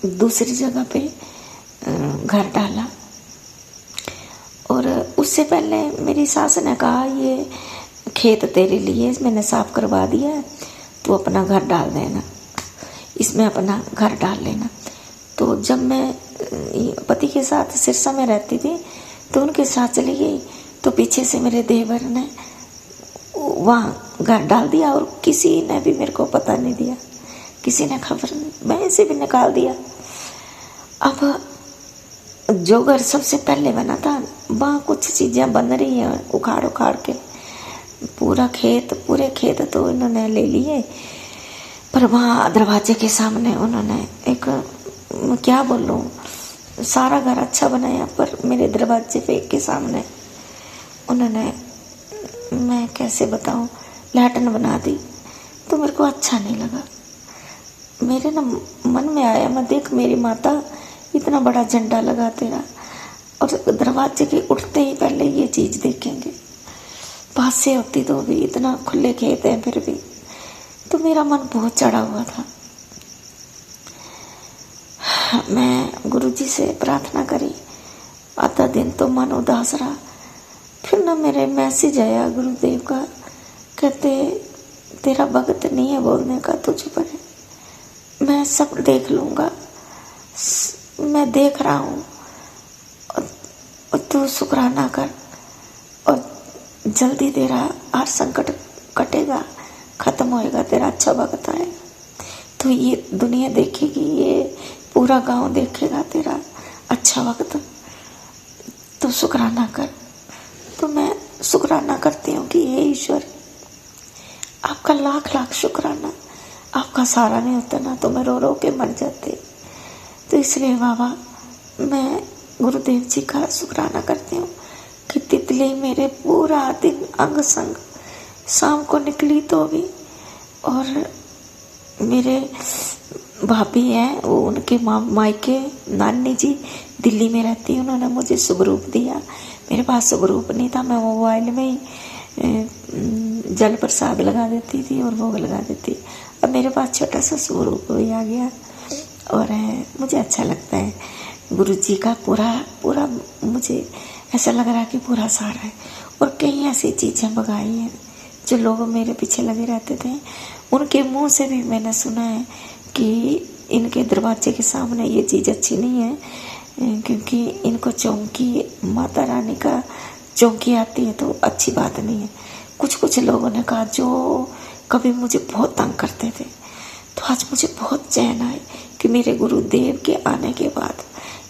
दूसरी जगह पे घर डाला। और उससे पहले मेरी सास ने कहा ये खेत तेरे लिए, मैंने साफ करवा दिया है, तो अपना घर डाल देना, इसमें अपना घर डाल लेना। तो जब मैं पति के साथ सिरसा में रहती थी तो उनके साथ चली गई, तो पीछे से मेरे देवर ने वहाँ घर डाल दिया और किसी ने भी मेरे को पता नहीं दिया, किसी ने खबर नहीं, मैं ऐसे भी निकाल दिया। अब जो घर सबसे पहले बना था वहाँ कुछ चीज़ें बन रही हैं उखाड़ उखाड़ के, पूरे खेत तो इन्होंने ले लिए, पर वहाँ दरवाजे के सामने उन्होंने एक, क्या बोलूँ, सारा घर अच्छा बनाया, पर मेरे दरवाजे पे के सामने उन्होंने, मैं कैसे बताऊँ, लैटन बना दी। तो मेरे को अच्छा नहीं लगा। मेरे ना मन में आया, मैं देख मेरी माता इतना बड़ा झंडा लगा तेरा, और दरवाजे के उठते ही पहले ये चीज़ देखेंगे। पास से होती तो भी, इतना खुले खेत हैं फिर भी, तो मेरा मन बहुत चढ़ा हुआ था। मैं गुरुजी से प्रार्थना करी, आधा दिन तो मन उदास रहा। फिर ना मेरे मैसेज आया गुरुदेव का, कहते तेरा वक्त नहीं है बोलने का, तू चुप रहे, मैं सब देख लूँगा, मैं देख रहा हूँ, और तू शुक्राना कर, और जल्दी तेरा हर संकट कटेगा, ख़त्म होएगा, तेरा अच्छा वक्त आएगा। तो ये दुनिया देखेगी, ये पूरा गांव देखेगा तेरा अच्छा वक्त, तो शुक्राना कर। तो मैं शुक्राना करती हूँ कि हे ईश्वर, आपका लाख लाख शुक्राना, आपका सहारा नहीं होता ना तो मैं रो रो के मर जाती। तो इसलिए बाबा, मैं गुरुदेव जी का शुक्राना करती हूँ कि तितली मेरे पूरा दिन अंग संग शाम को निकली तो भी, और मेरे भाभी हैं वो, उनके मायके नानी जी दिल्ली में रहती है, उन्होंने मुझे स्वरूप दिया। मेरे पास स्वरूप नहीं था, मैं मोबाइल में ही जल प्रसाद लगा देती थी और भोग लगा देती। अब मेरे पास छोटा सा स्वरूप भी आ गया, और मुझे अच्छा लगता है। गुरु जी का पूरा मुझे ऐसा लग रहा है कि पूरा सहारा है। और कई ऐसी चीज़ें मंगाई हैं जो लोग मेरे पीछे लगे रहते थे, उनके मुंह से भी मैंने सुना है कि इनके दरवाजे के सामने ये चीज़ अच्छी नहीं है, क्योंकि इनको चौंकी, माता रानी का चौंकी आती है तो अच्छी बात नहीं है। कुछ लोगों ने कहा जो कभी मुझे बहुत तंग करते थे, तो आज मुझे बहुत चैन आए कि मेरे गुरुदेव के आने के बाद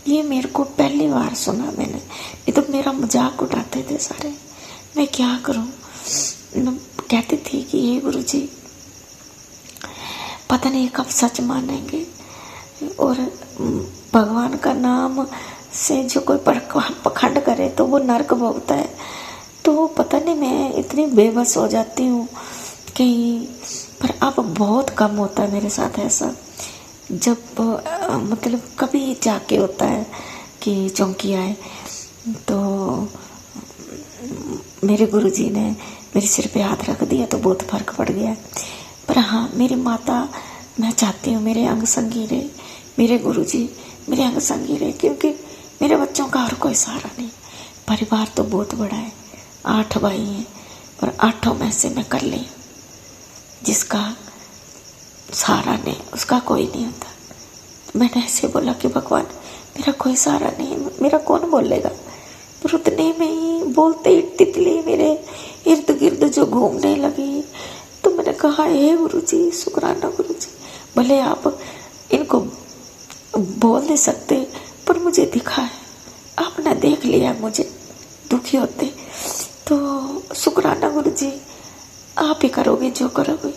ये मेरे को पहली बार सुना मैंने। ये तो मेरा मजाक उड़ाते थे सारे, मैं क्या करूं। मैं कहती थी कि ये गुरुजी पता नहीं कब सच मानेंगे, और भगवान का नाम से जो कोई पखंड करे तो वो नरक भोगता है। तो पता नहीं मैं इतनी बेबस हो जाती हूँ कहीं, पर अब बहुत कम होता है मेरे साथ ऐसा। जब मतलब कभी जाके होता है कि चौंकी आए, तो मेरे गुरुजी ने मेरे सिर पे हाथ रख दिया तो बहुत फर्क पड़ गया। पर हाँ, मेरी माता, मैं चाहती हूँ मेरे अंग संगी रहे, मेरे गुरुजी मेरे अंग संगी रहे, क्योंकि मेरे बच्चों का और कोई सहारा नहीं। परिवार तो बहुत बड़ा है, 8 भाई हैं, पर 8 में से मैं कर ली, जिसका सहारा नहीं उसका कोई नहीं होता। मैंने ऐसे बोला कि भगवान मेरा कोई सहारा नहीं है, मेरा कौन बोलेगा। पर उतने में ही बोलते ही तितली मेरे इर्द गिर्द जो घूमने लगी, तो मैंने कहा हे गुरु जी, शुक्राना गुरु जी, भले आप इनको बोल नहीं सकते पर मुझे दिखा है, आपने देख लिया मुझे दुखी होते, तो शुक्राना गुरु जी, आप ही करोगे जो करोगे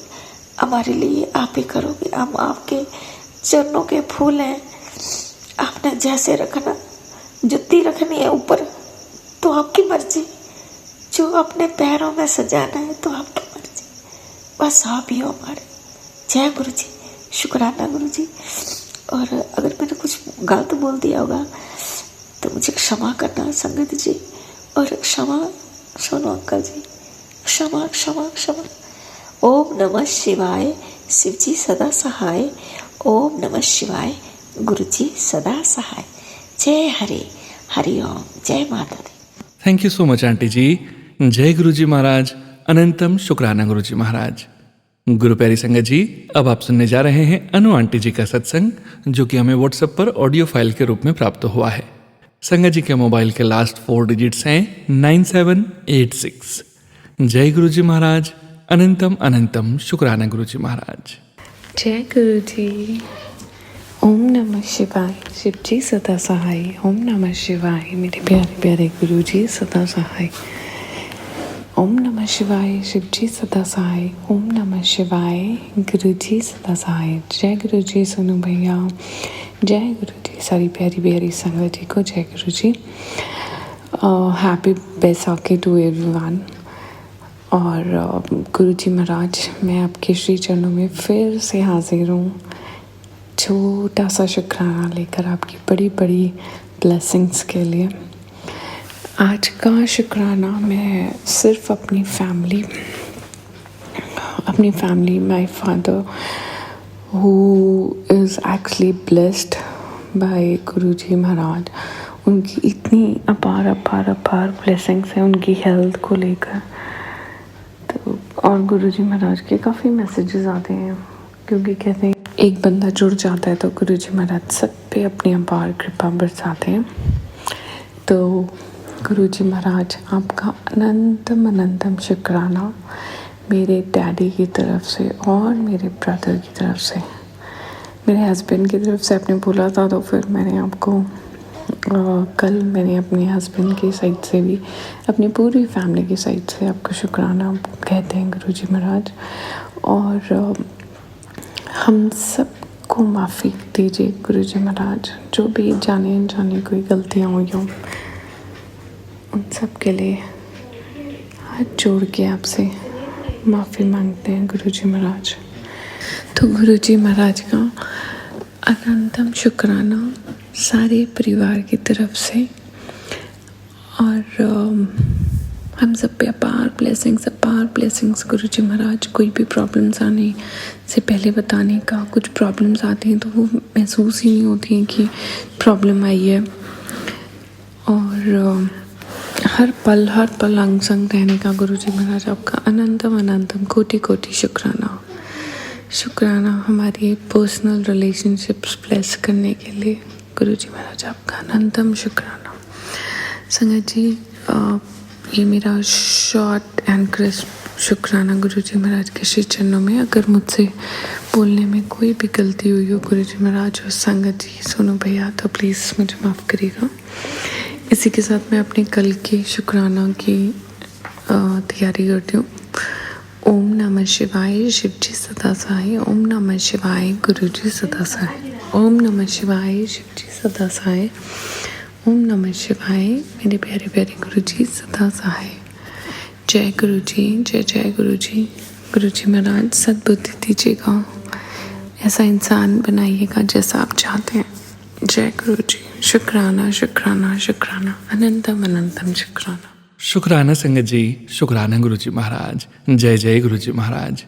हमारे लिए, आप ही करोगे। हम आपके चरणों के फूल हैं, आपने जैसे रखना, जुत्ती रखनी है ऊपर तो आपकी मर्जी, जो अपने पैरों में सजाना है तो आपकी मर्जी, बस आप ही हो हमारे। जय गुरु जी, शुक्राना गुरु जी। और अगर मैंने कुछ गलत बोल दिया होगा तो मुझे क्षमा करना संगत जी, और क्षमा सुनो अंकल जी, क्षमा क्षमा क्षमा। ओम नमः शिवाय, शिव जी सदा सहाय। ओम नमः शिवाय, गुरु जी सदा सहाय। जय हरि हरि ओम, जय माता दी। Thank you so much aunty जी। जय गुरु जी महाराज, अनंतम शुक्राना गुरु जी महाराज। गुरु प्यारी संगत जी, अब आप सुनने जा रहे हैं अनु आंटी जी का सत्संग, जो कि हमें व्हाट्सएप पर ऑडियो फाइल के रूप में प्राप्त हुआ है। संगत जी के मोबाइल के लास्ट 4 डिजिट्स हैं 9786। जय गुरु जी महाराज, अनंतम अनंतम शुक्राना गुरु जी महाराज। जय गुरु जी। ओम नमः शिवाय, शिव जी सदा सहाय। ओम नमः शिवाय, मेरे प्यारे प्यारे गुरु जी सदा सहाय। ओम नमः शिवाय, शिव जी सदा सहाय। ओम नमः शिवाय, गुरु जी सदा सहाय। जय गुरु जी सोनू भैया, जय गुरु जी सारी प्यारी प्यारी संगत जी को जय गुरु जी। Happy Baisakhi to everyone. और गुरु जी महाराज, मैं आपके श्री चरणों में फिर से हाजिर हूँ, छोटा सा शुक्राना लेकर आपकी बड़ी बड़ी ब्लेसिंग्स के लिए। आज का शुक्राना मैं सिर्फ अपनी family, my father who is actually blessed by guru ji महाराज, उनकी इतनी अपार ब्लेसिंग्स हैं उनकी हेल्थ को लेकर। तो और गुरु जी महाराज के काफ़ी मैसेजेस आते हैं, क्योंकि कहते हैं एक बंदा जुड़ जाता है तो गुरु जी महाराज सब पे अपनी अपार कृपा बरसाते हैं। तो गुरु जी महाराज, आपका अनंतम शुक्राना मेरे डैडी की तरफ से और मेरे ब्रदर की तरफ से। मेरे हस्बैंड की तरफ से आपने बोला था, तो फिर मैंने आपको कल मैंने अपने हस्बैंड की साइड से भी, अपनी पूरी फैमिली की साइड से आपको शुक्राना कहते हैं गुरु जी महाराज। और हम सब को माफ़ी दीजिए गुरु जी महाराज, जो भी जाने अनजाने कोई गलतियाँ हुई हों, उन सब के लिए हाथ जोड़ के आपसे माफ़ी मांगते हैं गुरु जी महाराज। तो गुरु जी महाराज का अनंतम शुक्राना सारे परिवार की तरफ से। और हम सब पे अपार ब्लेसिंग्स गुरु जी महाराज। कोई भी प्रॉब्लम्स आने से पहले बताने का, कुछ प्रॉब्लम्स आती हैं तो वो महसूस ही नहीं होती हैं कि प्रॉब्लम आई है। और हर पल अंग संग रहने का गुरु जी महाराज आपका अनंतम कोटि शुक्राना हमारी पर्सनल रिलेशनशिप्स ब्लेस करने के लिए गुरु जी महाराज आपका अनंतम शुक्राना। संगत जी, ये मेरा शॉर्ट एंड क्रिस्प शुक्राना गुरु जी महाराज के श्री चरणों में। अगर मुझसे बोलने में कोई भी गलती हुई हो गुरु जी महाराज और संगत जी, सोनू भैया, तो प्लीज़ मुझे माफ़ करिएगा। इसी के साथ मैं अपने कल के शुक्राना की तैयारी करती हूँ। ओम नमः शिवाय, शिव जी सदा सहाय। ओम नमः शिवाय, गुरु जी सदा सहाय। ओम नमः शिवाय, शिव जी सदा सहाय। ओम नमः शिवाय, मेरे प्यारे प्यारे गुरु जी सदा सहाय। जय गुरु जी, जय गुरु जी। गुरु जी महाराज सद्बुद्धि दीजिएगा, ऐसा इंसान बनाइएगा जैसा आप चाहते हैं। जय गुरु जी। शुक्राना अनंतम शुक्राना। शुक्राना संगत जी, शुक्राना गुरु जी महाराज। जय गुरु जी महाराज।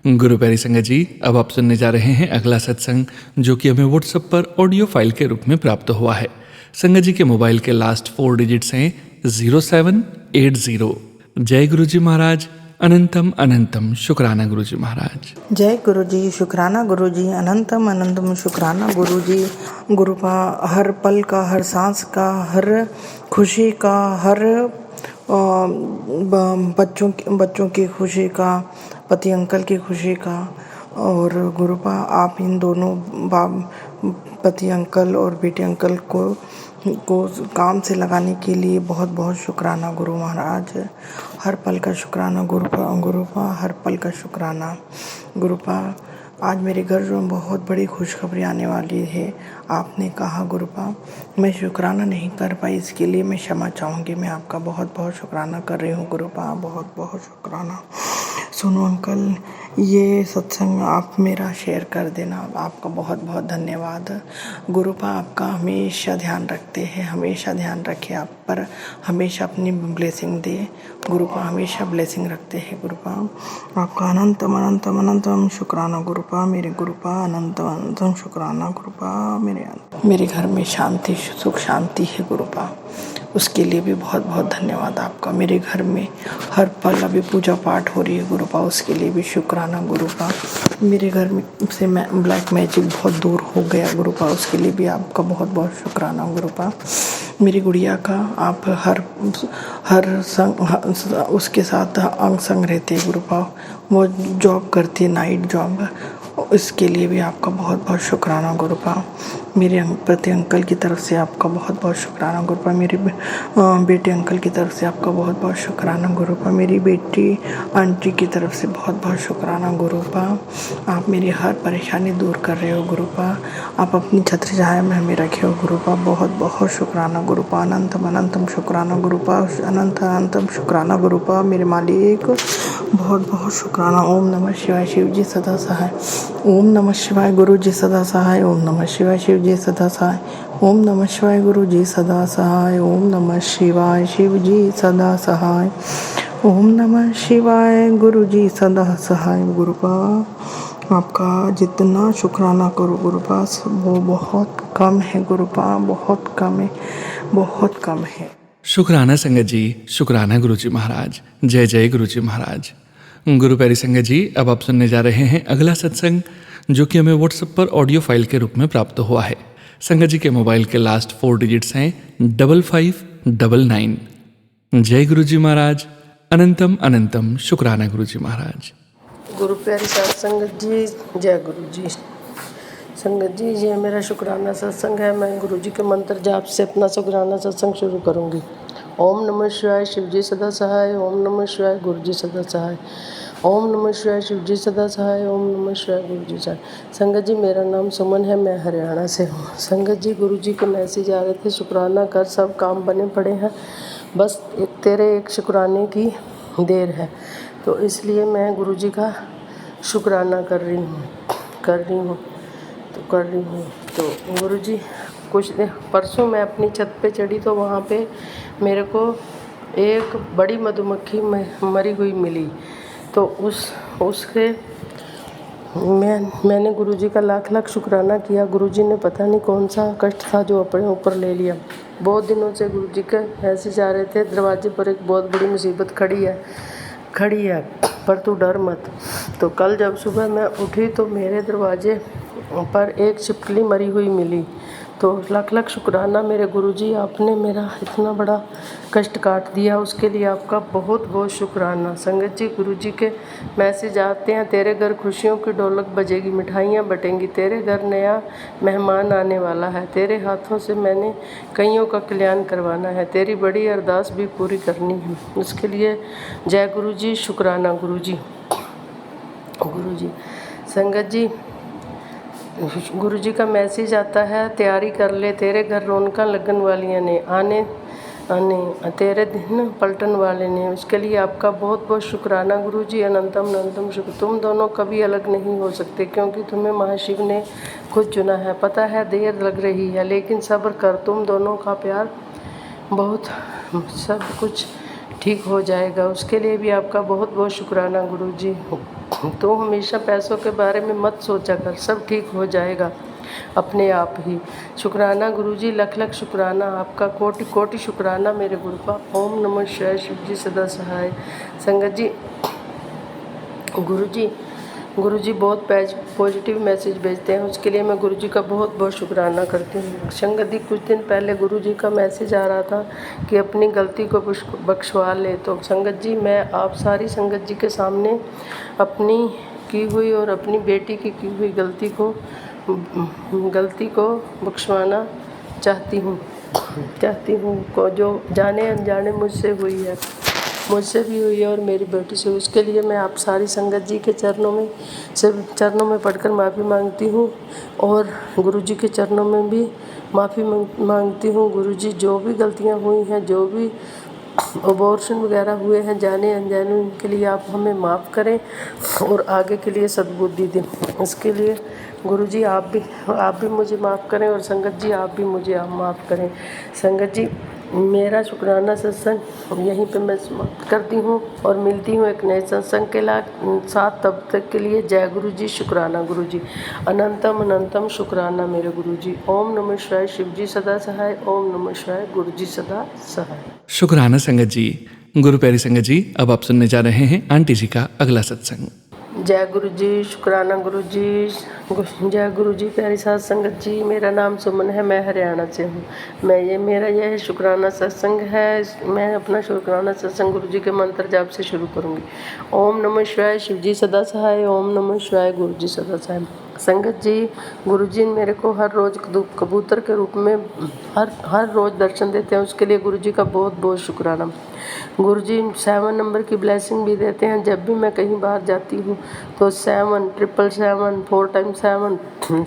गुरु प्यारी संगत जी, अब आप सुनने जा रहे हैं अगला सत्संग, जो कि हमें व्हाट्सएप पर ऑडियो फाइल के रूप में प्राप्त हुआ है। संगत जी के मोबाइल के लास्ट 4 डिजिट्स हैं 0780। जय गुरु जी महाराज, अनंतम अनंतम शुक्राना गुरुजी महाराज। जय गुरु जी, शुक्राना गुरु जी, अनंतम अनंतम शुक्राना गुरु जी। गुरु का हर पल का, हर सांस का, हर खुशी का, हर बच्चों की खुशी का, पति अंकल की खुशी का, और गुरुपा आप इन दोनों पति अंकल और बेटे अंकल को काम से लगाने के लिए बहुत बहुत शुक्राना गुरु महाराज। हर पल का शुक्राना गुरुपा हर पल का शुक्राना गुरुपा। आज मेरे घर में बहुत बड़ी खुशखबरी आने वाली है। आपने कहा गुरुपा, मैं शुक्राना नहीं कर पाई, इसके लिए मैं क्षमा चाहूँगी। मैं आपका बहुत बहुत शुक्राना कर रही हूँ गुरुपा, बहुत बहुत शुक्राना। सुनो अंकल, ये सत्संग आप मेरा शेयर कर देना। आपका बहुत बहुत धन्यवाद गुरुपा। आपका हमेशा ध्यान रखते हैं, हमेशा ध्यान रखे आप पर, हमेशा अपनी ब्लेसिंग दे गुरुपा, हमेशा ब्लेसिंग रखते हैं गुरुपा। आपका अनंतम अनंतम अनंतम शुक्राना गुरुपा, मेरे गुरुपा, अनंतम अनंतम शुक्राना गुरुपा। मेरे घर में शांति, सुख शांति है गुरुपा, उसके लिए भी बहुत बहुत धन्यवाद आपका। मेरे घर में हर पल अभी पूजा पाठ हो रही है गुरुपा, उसके लिए भी शुक्राना गुरुपा। मेरे घर में से ब्लैक मैजिक बहुत दूर हो गया गुरुपा, उसके लिए भी आपका बहुत बहुत शुक्राना गुरुपा। मेरी गुड़िया का आप हर संग उसके साथ अंग संग रहते गुरुपा, वो जॉब करती है, नाइट जॉब, इसके लिए भी आपका बहुत बहुत शुक्राना गुरुपा। मेरे पति अंकल की तरफ से आपका बहुत बहुत शुक्राना गुरुपा। मेरे बेटे अंकल की तरफ से आपका बहुत बहुत शुक्राना गुरुपा। मेरी बेटी आंटी की तरफ से बहुत बहुत शुक्राना गुरुपा। आप मेरी हर परेशानी दूर कर रहे हो गुरुपा, आप अपनी छत्र छाया में हमें रखे हो गुरुपा, बहुत बहुत शुक्राना गुरुपा। अनंतम अनंतम शुक्राना गुरुपा, अनंत अनंतम शुक्राना गुरुपा। मेरे मालिक बहुत बहुत शुक्राना। ओम नमः शिवाय, शिव जी सदा सहाय। ओम नमः शिवाय, गुरु जी सदा सहाय। ओम नमः शिवाय, शिव जी सदा सहाय। ओम नमः शिवाय, गुरु जी सदा सहाय। ओम नमः शिवाय, शिव जी सदा सहाय। ओम नमः शिवाय, गुरु जी सदा सहाय। गुरुपा आपका जितना शुक्राना करो गुरुपा वो बहुत कम है गुरुपा, बहुत कम है, बहुत कम है। शुक्राना संगत जी, शुक्राना गुरुजी महाराज। जय जय गुरुजी महाराज। गुरु प्यारी संगत जी, अब आप सुनने जा रहे हैं अगला सत्संग, जो कि हमें व्हाट्सएप पर ऑडियो फाइल के रूप में प्राप्त हुआ है। संगत जी के मोबाइल के लास्ट 4 डिजिट्स हैं 5599। जय गुरुजी महाराज। अनंतम अनंतम शुक्राना गुरुजी महाराज। गुरु प्यारी साथ संगत जी, जय गुरु जी। संगत जी, ये मेरा शुक्राना सत्संग है। मैं गुरु जी के मंत्र जाप से अपना शुक्राना सत्संग शुरू करूँगी। ओम नमः शिवाय, शिव जी सदा सहाय। ओम नमः शिवाय, गुरु जी सदा सहाय। ओम नमः शिवाय, शिव जी सदा सहाय। ओम नमः शिवाय, गुरु जी सहाय। संगत जी, मेरा नाम सुमन है, मैं हरियाणा से हूँ। संगत जी, गुरु जी के मैसेज आ रहे थे, शुक्राना कर, सब काम बने पड़े हैं, बस तेरे एक शुक्राने की देर है, तो इसलिए मैं गुरु जी का शुक्राना कर रही हूँ। तो गुरु जी, कुछ परसों मैं अपनी छत पे चढ़ी तो वहाँ पे मेरे को एक बड़ी मधुमक्खी मरी हुई मिली। तो उसके मैंने गुरु जी का लाख लाख शुक्राना किया। गुरु जी ने पता नहीं कौन सा कष्ट था जो अपने ऊपर ले लिया। बहुत दिनों से गुरु जी के ऐसे जा रहे थे, दरवाजे पर एक बहुत बड़ी मुसीबत खड़ी है, पर तू डर मत। तो कल जब सुबह मैं उठी तो मेरे दरवाजे पर एक छिपकली मरी हुई मिली। तो लाख लाख शुक्राना मेरे गुरुजी, आपने मेरा इतना बड़ा कष्ट काट दिया, उसके लिए आपका बहुत बहुत शुक्राना। संगत जी, गुरुजी के मैसेज आते हैं, तेरे घर खुशियों की ढोलक बजेगी, मिठाइयाँ बटेंगी, तेरे घर नया मेहमान आने वाला है, तेरे हाथों से मैंने कईयों का कल्याण करवाना है, तेरी बड़ी अरदास भी पूरी करनी है। उसके लिए जय गुरुजी, शुक्राना गुरुजी। संगत जी, गुरु जी का मैसेज आता है, तैयारी कर ले, तेरे घर रौनकां लगन वालियां ने, आने तेरे दिन पलटन वाले ने। उसके लिए आपका बहुत बहुत शुक्राना गुरु जी। अनंतम अनंतम शुक्र। तुम दोनों कभी अलग नहीं हो सकते, क्योंकि तुम्हें महाशिव ने खुद चुना है। पता है देर लग रही है, लेकिन सब्र कर, तुम दोनों का प्यार बहुत, सब कुछ ठीक हो जाएगा। उसके लिए भी आपका बहुत बहुत शुक्राना गुरु जी। तो हमेशा पैसों के बारे में मत सोचा कर, सब ठीक हो जाएगा अपने आप ही। शुक्राना गुरुजी, लख लख शुक्राना आपका, कोटि कोटि शुक्राना मेरे गुरुपा। ओम नमः शिवाय, शिव जी सदा सहाय। संगत जी, गुरुजी बहुत पॉजिटिव मैसेज भेजते हैं, उसके लिए मैं गुरुजी का बहुत बहुत शुक्राना करती हूँ। संगत जी, कुछ दिन पहले गुरुजी का मैसेज आ रहा था कि अपनी गलती को बख्शवा ले। तो संगत जी, मैं आप सारी संगत जी के सामने अपनी की हुई और अपनी बेटी की हुई गलती को बख्शवाना चाहती हूँ को जो जाने अनजाने मुझसे भी हुई है और मेरी बेटी से। उसके लिए मैं आप सारी संगत जी के चरणों में पढ़कर माफ़ी मांगती हूँ और गुरुजी के चरणों में भी माफ़ी मांगती हूँ। गुरुजी, जो भी गलतियाँ हुई हैं, जो भी अबॉर्शन वगैरह हुए हैं जाने अनजाने, उनके लिए आप हमें माफ़ करें और आगे के लिए सद्बुद्धि दें। इसके लिए गुरुजी, आप भी मुझे माफ़ करें और संगत जी, आप भी मुझे माफ़ करें। संगत जी, मेरा शुक्राना सत्संग यहीं पे मैं समाप्त करती हूँ और मिलती हूँ एक नए सत्संग के साथ। तब तक के लिए जय गुरु जी, शुक्राना गुरु जी, अनंतम अनंतम शुक्राना मेरे गुरु जी। ओम नमः शिवाय, शिव जी सदा सहाय। ओम नमः शिवाय, गुरु जी सदा सहाय। शुक्राना संगत जी। गुरु प्यारी संगत जी, अब आप सुनने जा रहे हैं आंटी जी का अगला सत्संग। जय गुरु जी, शुक्राना गुरु जी। जय गुरु जी, प्यारी साध संगत जी। मेरा नाम सुमन है, मैं हरियाणा से हूँ। मेरा यह शुक्राना सत्संग है। मैं अपना शुक्राना सत्संग गुरु जी के मंत्र जाप से शुरू करूँगी। ओम नमः शिवाय, शिव जी सदा सहाय। ओम नमः शिवाय, गुरु जी सदा सहाय। संगत जी, गुरु जी मेरे को हर रोज़ कबूतर के रूप में हर रोज़ दर्शन देते हैं, उसके लिए गुरु जी का बहुत बहुत शुक्राना। गुरु जी 7 नंबर की ब्लेसिंग भी देते हैं। जब भी मैं कहीं बाहर जाती हूँ तो 7 777 4 times 7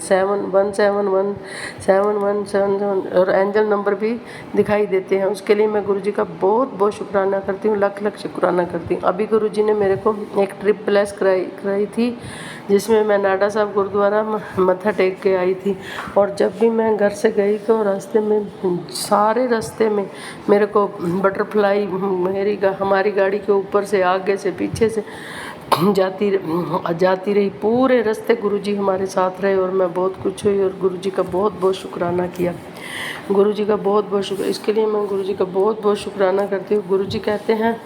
7 1 7 1 7 1 7 7 और एंजल नंबर भी दिखाई देते हैं। उसके लिए मैं गुरु जी का बहुत बहुत शुक्राना करती हूँ, लख लख शुक्राना करती हूँ। अभी गुरु जी ने मेरे को एक ट्रिप ब्लेस कराई थी, जिसमें मैं नाडा साहब गुरुद्वारा मत्था टेक के आई थी। और जब भी मैं घर से गई तो सारे रास्ते में मेरे को बटरफ्लाई हमारी गाड़ी के ऊपर से, आगे से, पीछे से जाती रही। पूरे रास्ते गुरुजी हमारे साथ रहे और मैं बहुत कुछ हुई और गुरुजी का बहुत बहुत शुक्राना किया। गुरुजी का बहुत बहुत शुक्र, इसके लिए मैं गुरुजी का बहुत बहुत शुक्राना करती हूँ। गुरुजी कहते हैं,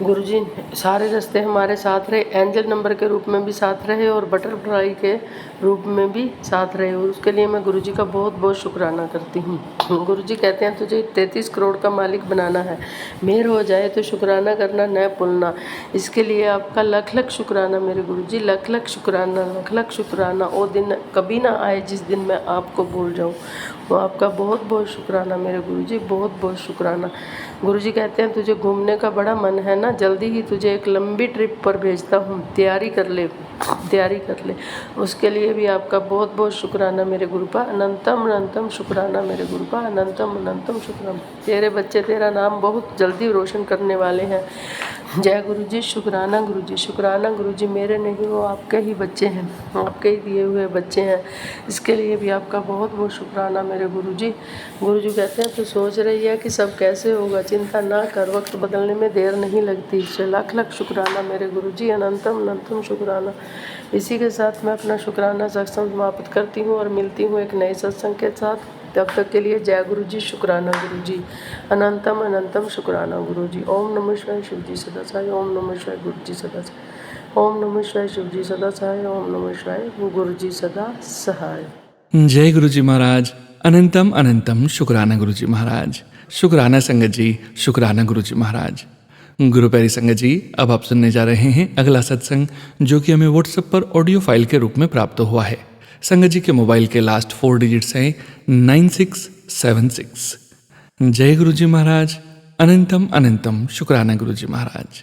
गुरुजी सारे रास्ते हमारे साथ रहे, एंजल नंबर के रूप में भी साथ रहे और बटरफ्लाई के रूप में भी साथ रहे, और उसके लिए मैं गुरुजी का बहुत बहुत शुक्राना करती हूँ। गुरुजी कहते हैं, तुझे 33 करोड़ का मालिक बनाना है, मेहर हो जाए तो शुक्राना करना न भूलना। इसके लिए आपका लख लख शुक्राना मेरे गुरुजी, लख लख शुक्राना, लख लख शुक्राना। वो दिन कभी ना आए जिस दिन मैं आपको भूल जाऊँ। वो आपका बहुत बहुत शुक्राना मेरे गुरुजी, बहुत बहुत शुक्राना। गुरुजी कहते हैं, तुझे घूमने का बड़ा मन है ना, जल्दी ही तुझे एक लंबी ट्रिप पर भेजता हूँ, तैयारी कर ले। उसके लिए भी आपका बहुत बहुत शुक्राना मेरे गुरुपा, अनंतम अनंतम शुक्राना मेरे गुरुपा, अनंतम अनंतम शुक्राना। तेरे बच्चे तेरा नाम बहुत जल्दी रोशन करने वाले हैं। जय गुरु जी, शुक्राना गुरु जी, शुक्राना गुरु जी। मेरे नहीं, वो आपके ही बच्चे हैं, आपके ही दिए हुए बच्चे हैं। इसके लिए भी आपका बहुत बहुत शुक्राना मेरे गुरु जी। गुरु जी कहते हैं, तू सोच रही है कि सब कैसे होगा, चिंता ना कर, वक्त बदलने में देर नहीं लगती। इससे लाख लाख शुक्राना मेरे गुरु जी, अनंतम अनंतम शुक्राना। इसी के साथ मैं अपना शुक्राना सत्संग समाप्त करती हूँ और मिलती हूँ एक नए सत्संग के साथ। तब तक के लिए जय गुरु जी, शुक्राना गुरु जी, अनंतम अनंतम शुक्राना गुरु जी। ओम नमः शिवाय, शिव जी सदा सहाय। ओम नमः शिवाय, गुरु जी सदा सहाय। ओम नमः शिवाय, शिव जी सदा सहाय। ओम नमः शिवाय, गुरु जी सदा सहाय। जय गुरु जी महाराज, अनंतम अनंतम शुक्राना गुरु जी महाराज। शुक्राना संगत जी, शुक्राना गुरु जी महाराज। गुरु प्यारी संगत जी, अब आप सुनने जा रहे हैं अगला सत्संग, जो कि हमें व्हाट्सएप पर ऑडियो फाइल के रूप में प्राप्त हुआ है। संगत जी के मोबाइल के लास्ट 4 डिजिट्स हैं 9676। जय गुरु जी महाराज, अनंतम अनंतम शुक्राना गुरु जी महाराज।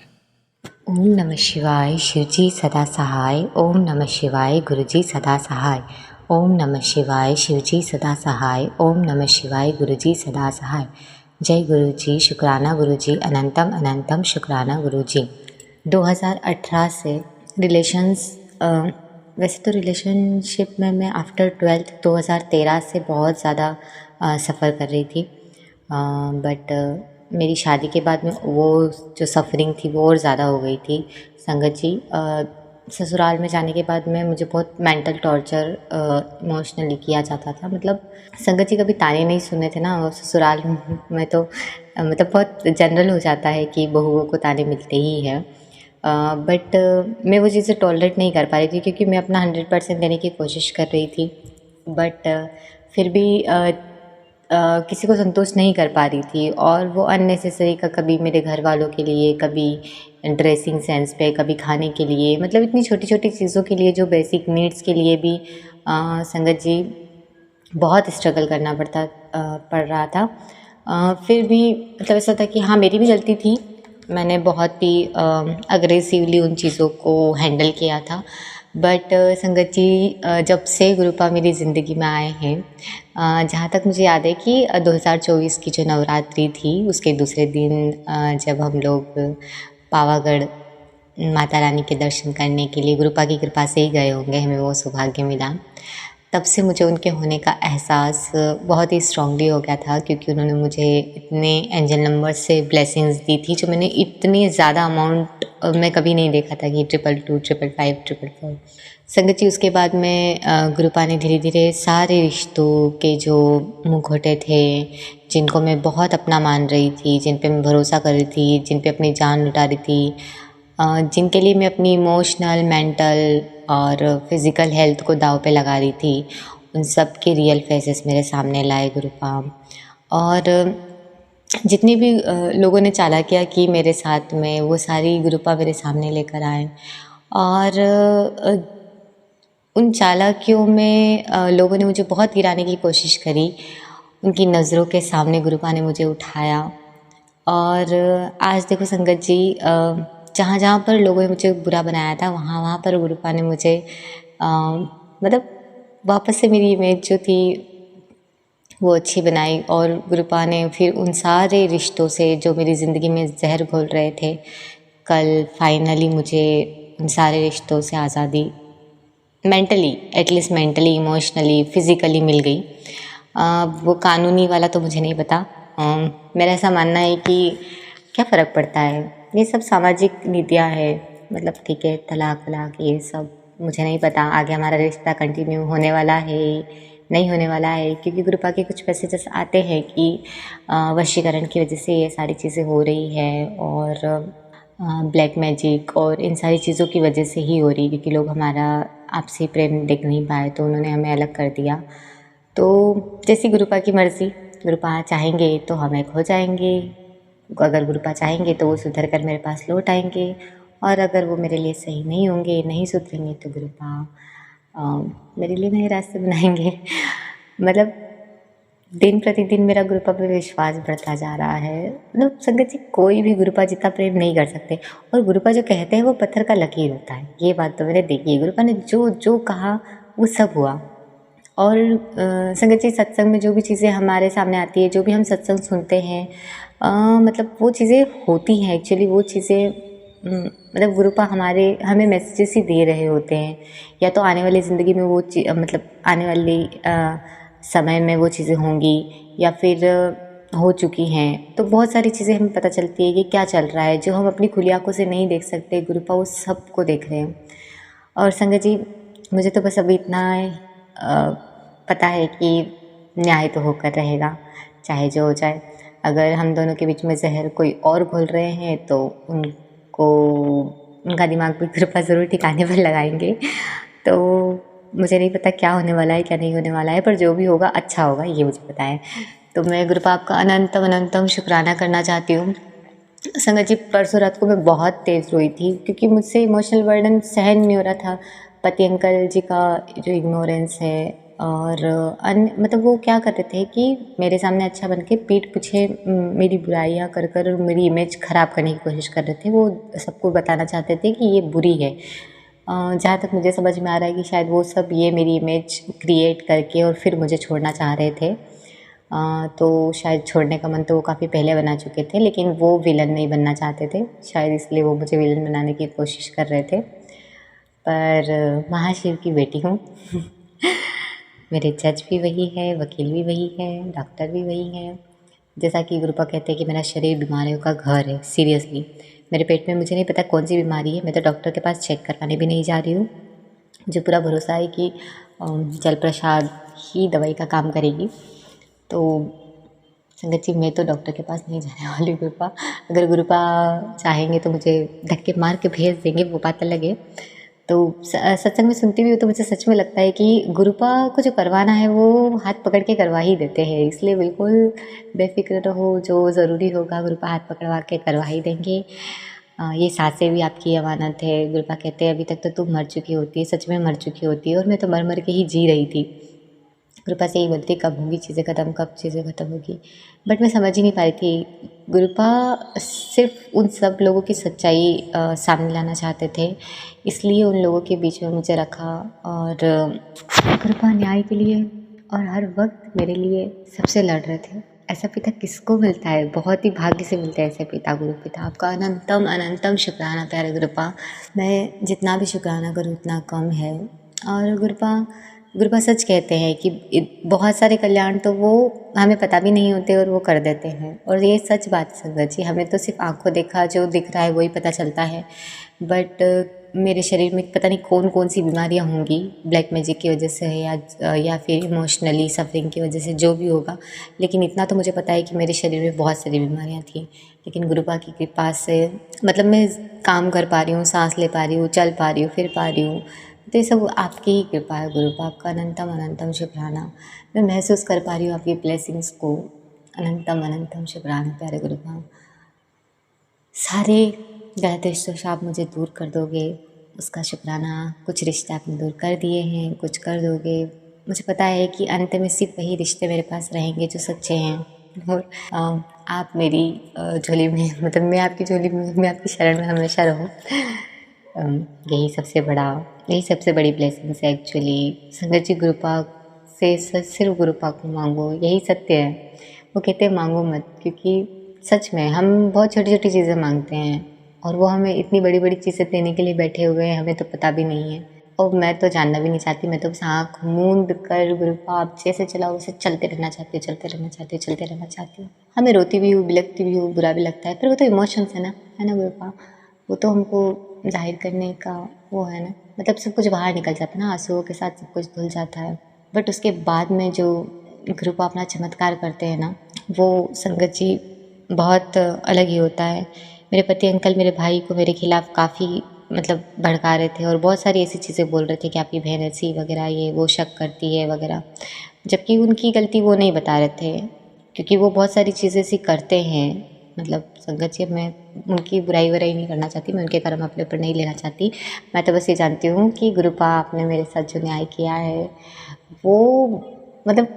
ओम नमः शिवाय, शिव जी सदा सहाय। ओम नमः शिवाय, गुरु जी सदा सहाय। ओम नमः शिवाय, शिव जी सदा सहाय। ओम नमः शिवाय, गुरु जी सदा सहाय। जय गुरु जी, शुक्राना गुरु जी, अनंतम अनंतम शुक्राना गुरु जी। 2018 से वैसे तो रिलेशनशिप में मैं आफ्टर 12th 2013 से बहुत ज़्यादा सफ़र कर रही थी, बट मेरी शादी के बाद में वो जो सफ़रिंग थी वो और ज़्यादा हो गई थी। संगत जी, ससुराल में जाने के बाद में मुझे बहुत मेंटल टॉर्चर इमोशनली किया जाता था। मतलब संगत जी कभी ताने नहीं सुने थे ना, और ससुराल में तो मतलब बहुत जनरल हो जाता है कि बहुओं को ताने मिलते ही हैं। बट मैं वो चीज़ें टॉलरेट नहीं कर पा रही थी क्योंकि मैं अपना 100% देने की कोशिश कर रही थी, बट फिर भी किसी को संतुष्ट नहीं कर पा रही थी। और वो अननेसेसरी का कभी मेरे घर वालों के लिए, कभी ड्रेसिंग सेंस पे, कभी खाने के लिए, मतलब इतनी छोटी छोटी चीज़ों के लिए जो बेसिक नीड्स के लिए भी संगत जी बहुत स्ट्रगल करना पड़ रहा था। फिर भी मतलब ऐसा था कि हाँ मेरी भी गलती थी, मैंने बहुत ही अग्रेसिवली उन चीज़ों को हैंडल किया था। बट संगत जी जब से गुरुपा मेरी ज़िंदगी में आए हैं, जहाँ तक मुझे याद है कि 2024 की जो नवरात्रि थी उसके दूसरे दिन जब हम लोग पावागढ़ माता रानी के दर्शन करने के लिए गुरुपा की कृपा से ही गए होंगे, हमें वो सौभाग्य मिला। तब से मुझे उनके होने का एहसास बहुत ही स्ट्रांगली हो गया था, क्योंकि उन्होंने मुझे इतने एंजल नंबर से ब्लेसिंग्स दी थी जो मैंने इतनी ज़्यादा अमाउंट मैं कभी नहीं देखा था कि 222, 555, 444। संगत जी उसके बाद में गुरुपा ने धीरे धीरे सारे रिश्तों के जो मुखौटे थे, जिनको मैं बहुत अपना मान रही थी, जिन पे मैं भरोसा कर रही थी, जिन पे अपनी जान लुटा रही थी, जिनके लिए मैं अपनी इमोशनल, मेंटल और फिज़िकल हेल्थ को दांव पे लगा रही थी, उन सब के रियल फेसेस मेरे सामने लाए गुरुपा। और जितनी भी लोगों ने चालाकियाँ की मेरे साथ में, वो सारी गुरुपा मेरे सामने लेकर आए। और उन चालाकियों में लोगों ने मुझे बहुत गिराने की कोशिश करी, उनकी नज़रों के सामने गुरुपा ने मुझे उठाया। और आज देखो संगत जी, जहाँ जहाँ पर लोगों ने मुझे बुरा बनाया था, वहाँ वहाँ पर गुरुपा ने मुझे मतलब वापस से मेरी इमेज जो थी वो अच्छी बनाई। और गुरुपा ने फिर उन सारे रिश्तों से जो मेरी ज़िंदगी में जहर घोल रहे थे, कल फाइनली मुझे उन सारे रिश्तों से आज़ादी mentally, at least mentally, emotionally, physically मिल गई। वो कानूनी वाला तो मुझे नहीं पता। मेरा ऐसा मानना है कि क्या फ़र्क पड़ता है, ये सब सामाजिक नीतियाँ है, मतलब ठीक है, तलाक वलाक ये सब मुझे नहीं पता आगे हमारा रिश्ता कंटिन्यू होने वाला है नहीं होने वाला है, क्योंकि गुरुपा के कुछ मैसेजेस आते हैं कि वशीकरण की वजह से ये सारी चीज़ें हो रही है, और ब्लैक मैजिक और इन सारी चीज़ों की वजह से ही हो रही है, क्योंकि लोग हमारा आपसी प्रेम देख नहीं पाए तो उन्होंने हमें अलग कर दिया। तो जैसी गुरुपा की मर्ज़ी, गुरुपा चाहेंगे तो हम एक हो जाएंगे, अगर गुरुपा चाहेंगे तो वो सुधर कर मेरे पास लौट आएंगे, और अगर वो मेरे लिए सही नहीं होंगे, नहीं सुधरेंगे, तो गुरुपा मेरे लिए नए रास्ते बनाएंगे। मतलब दिन प्रतिदिन मेरा गुरुपा पे विश्वास बढ़ता जा रहा है। मतलब संगत जी कोई भी गुरुपा जितना प्रेम नहीं कर सकते, और गुरुपा जो कहते हैं वो पत्थर का लकीर होता है, ये बात तो मैंने देखी है। गुरुपा ने जो जो कहा वो सब हुआ। और संगत जी सत्संग में जो भी चीज़ें हमारे सामने आती है, जो भी हम सत्संग सुनते हैं, मतलब वो चीज़ें होती हैं एक्चुअली। वो चीज़ें मतलब गुरुपा हमें मैसेजेस ही दे रहे होते हैं, या तो आने वाली ज़िंदगी में वो मतलब आने वाली समय में वो चीज़ें होंगी, या फिर हो चुकी हैं। तो बहुत सारी चीज़ें हमें पता चलती है कि क्या चल रहा है, जो हम अपनी खुली आँखों से नहीं देख सकते, गुरुपा वो सबको देख रहे हैं। और संगत जी मुझे तो बस अभी इतना पता है कि न्याय तो होकर रहेगा, चाहे जो हो जाए। अगर हम दोनों के बीच में जहर कोई और घोल रहे हैं तो उनका दिमाग भी गुरुपा ज़रूर ठिकाने पर लगाएंगे। तो मुझे नहीं पता क्या होने वाला है, क्या नहीं होने वाला है, पर जो भी होगा अच्छा होगा, ये मुझे पता है। तो मैं गुरुपा आपका अनंतम अनंतम शुक्राना करना चाहती हूँ। संगत जी परसों रात को मैं बहुत तेज़ रोई थी, क्योंकि मुझसे इमोशनल बर्डन सहन नहीं हो रहा था। पति अंकल जी का जो इग्नोरेंस है, और मतलब वो क्या कर रहे थे कि मेरे सामने अच्छा बन के पीठ पीछे मेरी बुराइयाँ कर कर और मेरी इमेज ख़राब करने की कोशिश कर रहे थे। वो सबको बताना चाहते थे कि ये बुरी है। जहाँ तक मुझे समझ में आ रहा है कि शायद वो सब ये मेरी इमेज क्रिएट करके और फिर मुझे छोड़ना चाह रहे थे। तो शायद छोड़ने का मन तो वो काफ़ी पहले बना चुके थे, लेकिन वो विलन नहीं बनना चाहते थे, शायद इसलिए वो मुझे विलन बनाने की कोशिश कर रहे थे। पर महाशिव की बेटी हूँ। मेरे जज भी वही है, वकील भी वही है, डॉक्टर भी वही है। जैसा कि गुरुपा कहते हैं कि मेरा शरीर बीमारियों का घर है। सीरियसली मेरे पेट में मुझे नहीं पता कौन सी बीमारी है, मैं तो डॉक्टर के पास चेक करवाने भी नहीं जा रही हूँ। मुझे पूरा भरोसा है कि जल प्रसाद ही दवाई का काम करेगी। तो संगत जी मैं तो डॉक्टर के पास नहीं जाने वाली गुरुपा। अगर गुरुपा चाहेंगे तो मुझे धक्के मार के भेज देंगे, वो बात अलग है। तो सत्संग में सुनती भी हूँ तो मुझे सच में लगता है कि गुरुपा को जो करवाना है वो हाथ पकड़ के करवा ही देते हैं, इसलिए बिल्कुल बेफिक्र रहो, जो ज़रूरी होगा गुरुपा हाथ पकड़वा के करवा ही देंगे। ये सांसें भी आपकी अमानत है। गुरुपा कहते हैं अभी तक तो तू मर चुकी होती है, सच में मर चुकी होती है, और मैं तो मर मर के ही जी रही थी। गुरुपा से यही बोलती कब होंगी चीज़ें ख़त्म, कब चीज़ें ख़त्म होगी, बट मैं समझ ही नहीं पा रही थी। गुरुपा सिर्फ उन सब लोगों की सच्चाई सामने लाना चाहते थे, इसलिए उन लोगों के बीच में मुझे रखा। और गुरुपा न्याय के लिए और हर वक्त मेरे लिए सबसे लड़ रहे थे। ऐसा पिता किसको मिलता है, बहुत ही भाग्य से मिलते हैं ऐसे पिता, गुरु पिता। आपका अनंतम अनंतम शुक्राना प्यारे गुरुपा। मैं जितना भी शुक्राना करूँ उतना कम है। और गुरुपा सच कहते हैं कि बहुत सारे कल्याण तो वो हमें पता भी नहीं होते और वो कर देते हैं, और ये सच बात संगत जी। हमें तो सिर्फ आंखों देखा जो दिख रहा है वही पता चलता है, बट मेरे शरीर में पता नहीं कौन कौन सी बीमारियां होंगी, ब्लैक मैजिक की वजह से है या फिर इमोशनली सफरिंग की वजह से, जो भी होगा। लेकिन इतना तो मुझे पता है कि मेरे शरीर में बहुत सारी बीमारियां थी, लेकिन गुरुपा की कृपा से मतलब मैं काम कर पा रही हूँ, सांस ले पा रही हूँ, चल पा रही हूँ, फिर पा रही हूँ। तो ये सब आपकी ही कृपा है गुरुपा। आपका अनंतम अनंतम शुक्राना। मैं महसूस कर पा रही हूँ आपकी ब्लेसिंग्स को। अनंतम अनंतम शुक्राना प्यारे गुरुपा। सारे गलत रिश्तों से आप मुझे दूर कर दोगे, उसका शुक्राना। कुछ रिश्ते आपने दूर कर दिए हैं, कुछ कर दोगे। मुझे पता है कि अंत में सिर्फ वही रिश्ते मेरे पास रहेंगे जो सच्चे हैं, और आप मेरी झोली में, मतलब मैं आपकी झोली में, मैं आपकी शरण में हमेशा रहूँ। यही सबसे बड़ी ब्लेसिंग्स है एक्चुअली। संगत जी गुरुपा से सिर्फ गुरुपा को मांगो, यही सत्य है। वो कहते हैं मांगो मत, क्योंकि सच में हम बहुत छोटी छोटी चीज़ें मांगते हैं और वो हमें इतनी बड़ी बड़ी चीज़ें देने के लिए बैठे हुए हैं, हमें तो पता भी नहीं है। और मैं तो जानना भी नहीं चाहती, मैं तो बस आँख मूंद कर गुरुपा आप जैसे चलाओ वैसे चलते रहना चाहती हूँ। हाँ, मैं रोती भी हूँ, बिलखती भी हूँ, बुरा भी लगता है, पर वो तो इमोशंस है ना गुरुपा। वो तो हमको जाहिर करने का वो है ना, मतलब सब कुछ बाहर निकल जाता है ना, आंसुओं के साथ सब कुछ धुल जाता है। बट उसके बाद में जो गुरुपा अपना चमत्कार करते हैं ना, वो संगत जी बहुत अलग ही होता है। मेरे पति अंकल मेरे भाई को मेरे खिलाफ़ काफ़ी मतलब भड़का रहे थे और बहुत सारी ऐसी चीज़ें बोल रहे थे कि आपकी बहन ऐसी वगैरह, ये वो शक करती है वगैरह, जबकि उनकी गलती वो नहीं बता रहे थे, क्योंकि वो बहुत सारी चीज़ें ऐसी करते हैं। मतलब संगत जी, मैं उनकी बुराई नहीं करना चाहती, मैं उनके कर्म अपने ऊपर नहीं लेना चाहती। मैं तो बस ये जानती हूँ कि गुरुपा आपने मेरे साथ जो न्याय किया है वो मतलब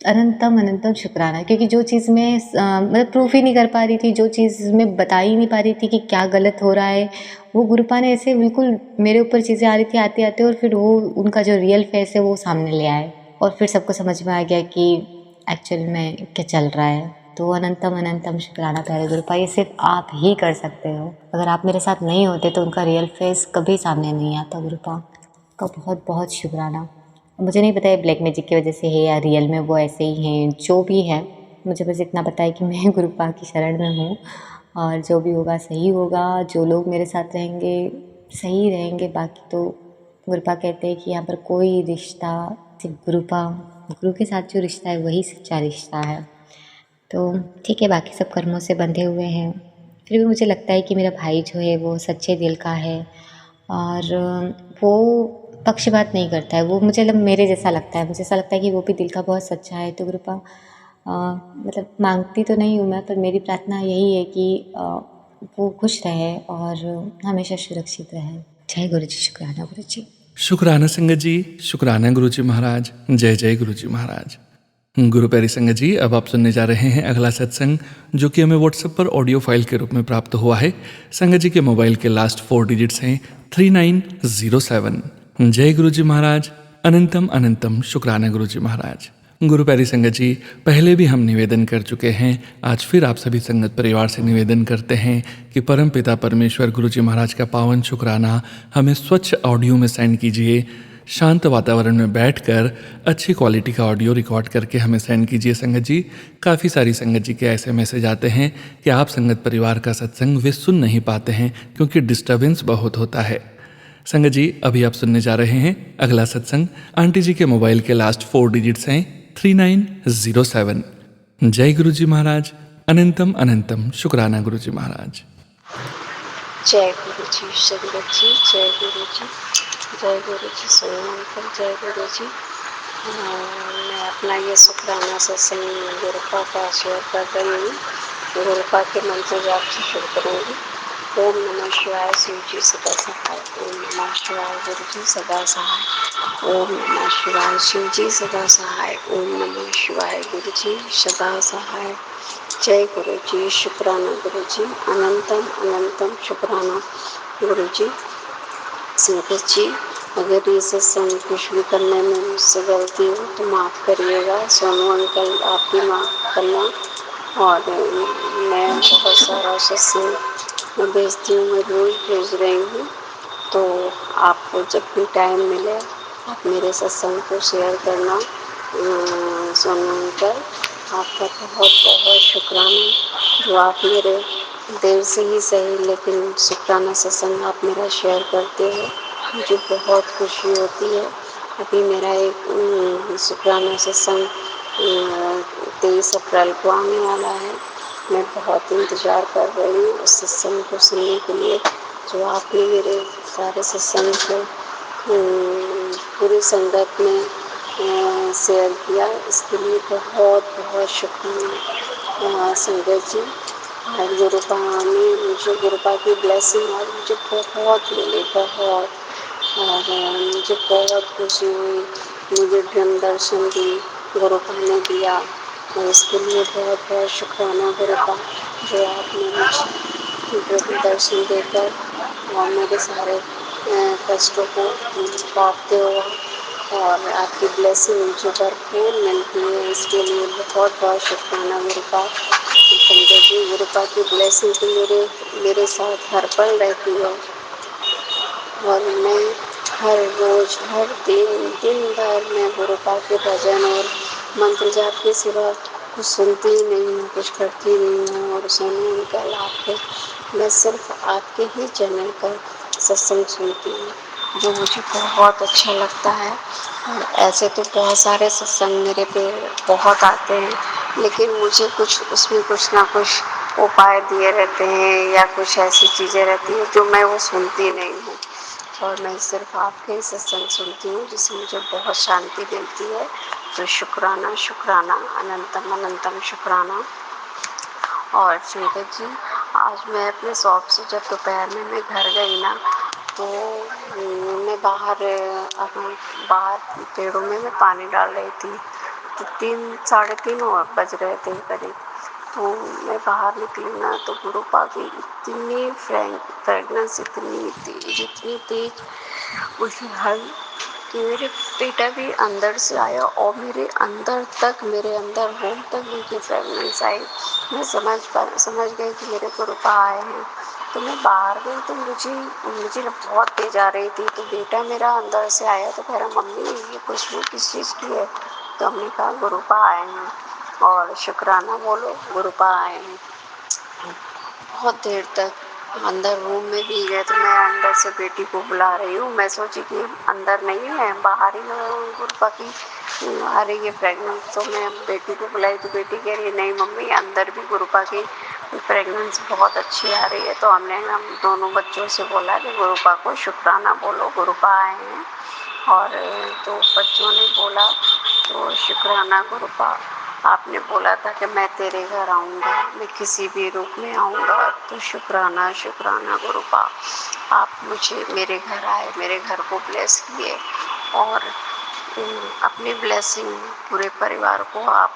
अनंतम शुक्राना। क्योंकि जो चीज़ मैं मतलब प्रूफ ही नहीं कर पा रही थी, जो चीज़ मैं बता ही नहीं पा रही थी कि क्या गलत हो रहा है, वो गुरुपा ने ऐसे बिल्कुल मेरे ऊपर चीज़ें आ रही थी आते आते, और फिर वो उनका जो रियल फेस है वो सामने ले आए, और फिर सबको समझ में आ गया कि एक्चुअल में क्या चल रहा है। तो अनंतम शुक्राना प्यारे गुरुपा, ये सिर्फ आप ही कर सकते हो। अगर आप मेरे साथ नहीं होते तो उनका रियल फेस कभी सामने नहीं आता। गुरुपा का बहुत बहुत शुक्राना। मुझे नहीं पता है ब्लैक मैजिक की वजह से है या रियल में वो ऐसे ही हैं, जो भी है, मुझे बस इतना पता है कि मैं गुरुपा की शरण में हूँ, और जो भी होगा सही होगा। जो लोग मेरे साथ रहेंगे सही रहेंगे, बाकी तो गुरुपा कहते हैं कि यहाँ पर कोई रिश्ता, सिर्फ गुरु के साथ जो रिश्ता है वही सच्चा रिश्ता है। तो ठीक है, बाकी सब कर्मों से बंधे हुए हैं, फिर भी मुझे लगता है कि मेरा भाई जो है वो सच्चे दिल का है, और वो पक्षपात नहीं करता है। वो मुझे मेरे जैसा लगता है, मुझे ऐसा लगता है कि वो भी दिल का बहुत सच्चा है। तो गुरुपा मतलब मांगती तो नहीं हूँ मैं, पर मेरी प्रार्थना यही है कि वो खुश रहे और हमेशा सुरक्षित रहे। जय गुरु जी। शुक्राना गुरु जी। शुक्राना संगत जी, शुक्राना गुरु जी महाराज। जय जय गुरु जी महाराज। गुरु प्यारी संगत जी, अब आप सुनने जा रहे हैं अगला सत्संग, जो कि हमें व्हाट्सएप पर ऑडियो फाइल के रूप में प्राप्त हुआ है। संगत जी के मोबाइल के लास्ट 4 डिजिट्स हैं 3907। जय गुरु जी महाराज। अनंतम अनंतम शुक्राना गुरु जी महाराज। गुरु प्यारी संगत जी, पहले भी हम निवेदन कर चुके हैं, आज फिर आप सभी संगत परिवार से निवेदन करते हैं कि परम पिता परमेश्वर गुरु जी महाराज का पावन शुक्राना हमें स्वच्छ ऑडियो में सेंड कीजिए। शांत वातावरण में बैठकर अच्छी क्वालिटी का ऑडियो रिकॉर्ड करके हमें सेंड कीजिए संगत जी। काफ़ी सारी संगत जी के ऐसे मैसेज आते हैं कि आप संगत परिवार का सत्संग वे सुन नहीं पाते हैं क्योंकि डिस्टर्बेंस बहुत होता है। संगत जी, अभी आप सुनने जा रहे हैं अगला सत्संग। आंटी जी के मोबाइल के लास्ट 4 डिजिट्स हैं 3907। जय गुरुजी महाराज। अनंतम अनंतम शुक्राना गुरुजी महाराज। जय गुरु जी संगत जी, जय गुरु जी, जय गुरु जी सोनम अंकल, जय गुरु जी। मैं अपना ये शुक्राना सत्संग गुरुपा का शेयर कर रही हूँ। गुरुपा के मंत्र जाप से शुरू करूँगी। ओम नमः शिवाय, शिव जी सदा सहाय। ओम नमः शिवाय, गुरु जी सदा सहाय। ओम नमः शिवाय, शिव जी सदा सहाय। ओम नमः शिवाय, गुरु जी सदा सहाय। जय गुरु जी, शुक्राना गुरु जी, अनंतम अनंतम शुक्राना गुरु जी। संगत जी, अगर ये सत्संग कुछ भी करने में मुझसे गलती हो तो माफ़ करिएगा। सोनू अंकल आप भी माफ़ करना। और मैं बहुत सारा सत्संग मैं भेजती हूँ, मैं रोज़ भेज रही हूँ। तो आपको जब भी टाइम मिले आप मेरे सत्संग को शेयर करना। सोनू अंकल आपका बहुत बहुत शुक्राना जो आप मेरे देर से ही सही लेकिन शुक्राना सत्संग आप मेरा शेयर करते हो, मुझे बहुत खुशी होती है। अभी मेरा एक शुक्राना सत्संग 23 अप्रैल को आने वाला है। मैं बहुत इंतज़ार कर रही हूँ उस सत्संग को सुनने के लिए जो आपने मेरे सारे सत्संग को पूरी संगत में शेयर किया। इसके लिए बहुत बहुत शुक्रिया संगत जी। और गुरुपा ने मुझे गुरुपा की ब्लेसिंग और मुझे बहुत मिली, बहुत। और मुझे बहुत खुशी हुई। मुझे ड्रीम दर्शन भी गुरुपा ने दिया और इसके लिए बहुत बहुत शुक्राना गुरुपा जो आपने मुझे ड्रीम दर्शन देकर और मेरे सारे कष्टों को काटते हो और आपकी ब्लेसिंग मुझे भरपूर मिलती है। इसके लिए बहुत बहुत शुक्राना गुरुपा। संजय जी, गुरुपा की ब्लेसिंग तो मेरे साथ हर पल रहती है और मैं हर रोज़ हर दिन भर मैं गुरुपा के भजन और मंत्र जाप के सिवा कुछ सुनती ही नहीं हूँ, कुछ करती नहीं हूँ। और सोनू अंकल आपके मैं सिर्फ आपके ही चैनल पर सत्संग सुनती हूँ जो मुझे बहुत अच्छा लगता है। और ऐसे तो बहुत सारे सत्संग मेरे पे बहुत आते हैं लेकिन मुझे कुछ उसमें कुछ ना कुछ उपाय दिए रहते हैं या कुछ ऐसी चीज़ें रहती हैं जो मैं वो सुनती नहीं हूँ और मैं सिर्फ आपके ही सत्संग सुनती हूँ जिससे मुझे बहुत शांति मिलती है। तो शुक्राना शुक्राना अनंतम अनंतम शुक्राना। और संगत जी, आज मैं अपने शॉप से जब दोपहर में मैं घर गई ना तो मैं बाहर पेड़ों में मैं पानी डाल रही थी तो 3 साढ़े 3 और बज रहे थे करीब। तो मैं बाहर निकली ना तो गुरुपा की इतनी फ्रेगनेंस इतनी तेज मुझे हर कि मेरे बेटा भी अंदर से आया और मेरे अंदर होम तक उनकी फ्रेगनेंस आई। मैं समझ गई कि मेरे गुरुपा आए हैं। तो मैं बाहर गई तो मुझे ना बहुत तेज आ रही थी। तो बेटा मेरा अंदर से आया तो कह रहा मम्मी ये खुशबू किस चीज़ की है। तो हमने कहा गुरुपा आए हैं और शुक्राना बोलो गुरुपा आए हैं। बहुत देर तक अंदर रूम में भी गए तो मैं अंदर से बेटी को बुला रही हूँ। मैं सोची कि अंदर नहीं है बाहर ही गुरुपा की आ रही है प्रेगनेंस। तो मैं बेटी को बुलाई तो बेटी कह रही है नहीं मम्मी अंदर भी गुरुपा की प्रेगनेंस बहुत अच्छी आ रही है। तो हम दोनों बच्चों से बोला कि गुरुपा को शुक्राना बोलो गुरुपा आए हैं। और तो बच्चों ने बोला तो शुक्राना गुरुपा आपने बोला था कि मैं तेरे घर आऊँगा, मैं किसी भी रूप में आऊँगा। तो शुक्राना शुक्राना गुरुपा आप मुझे मेरे घर आए, मेरे घर को ब्लेस किए और अपनी ब्लेसिंग पूरे परिवार को आप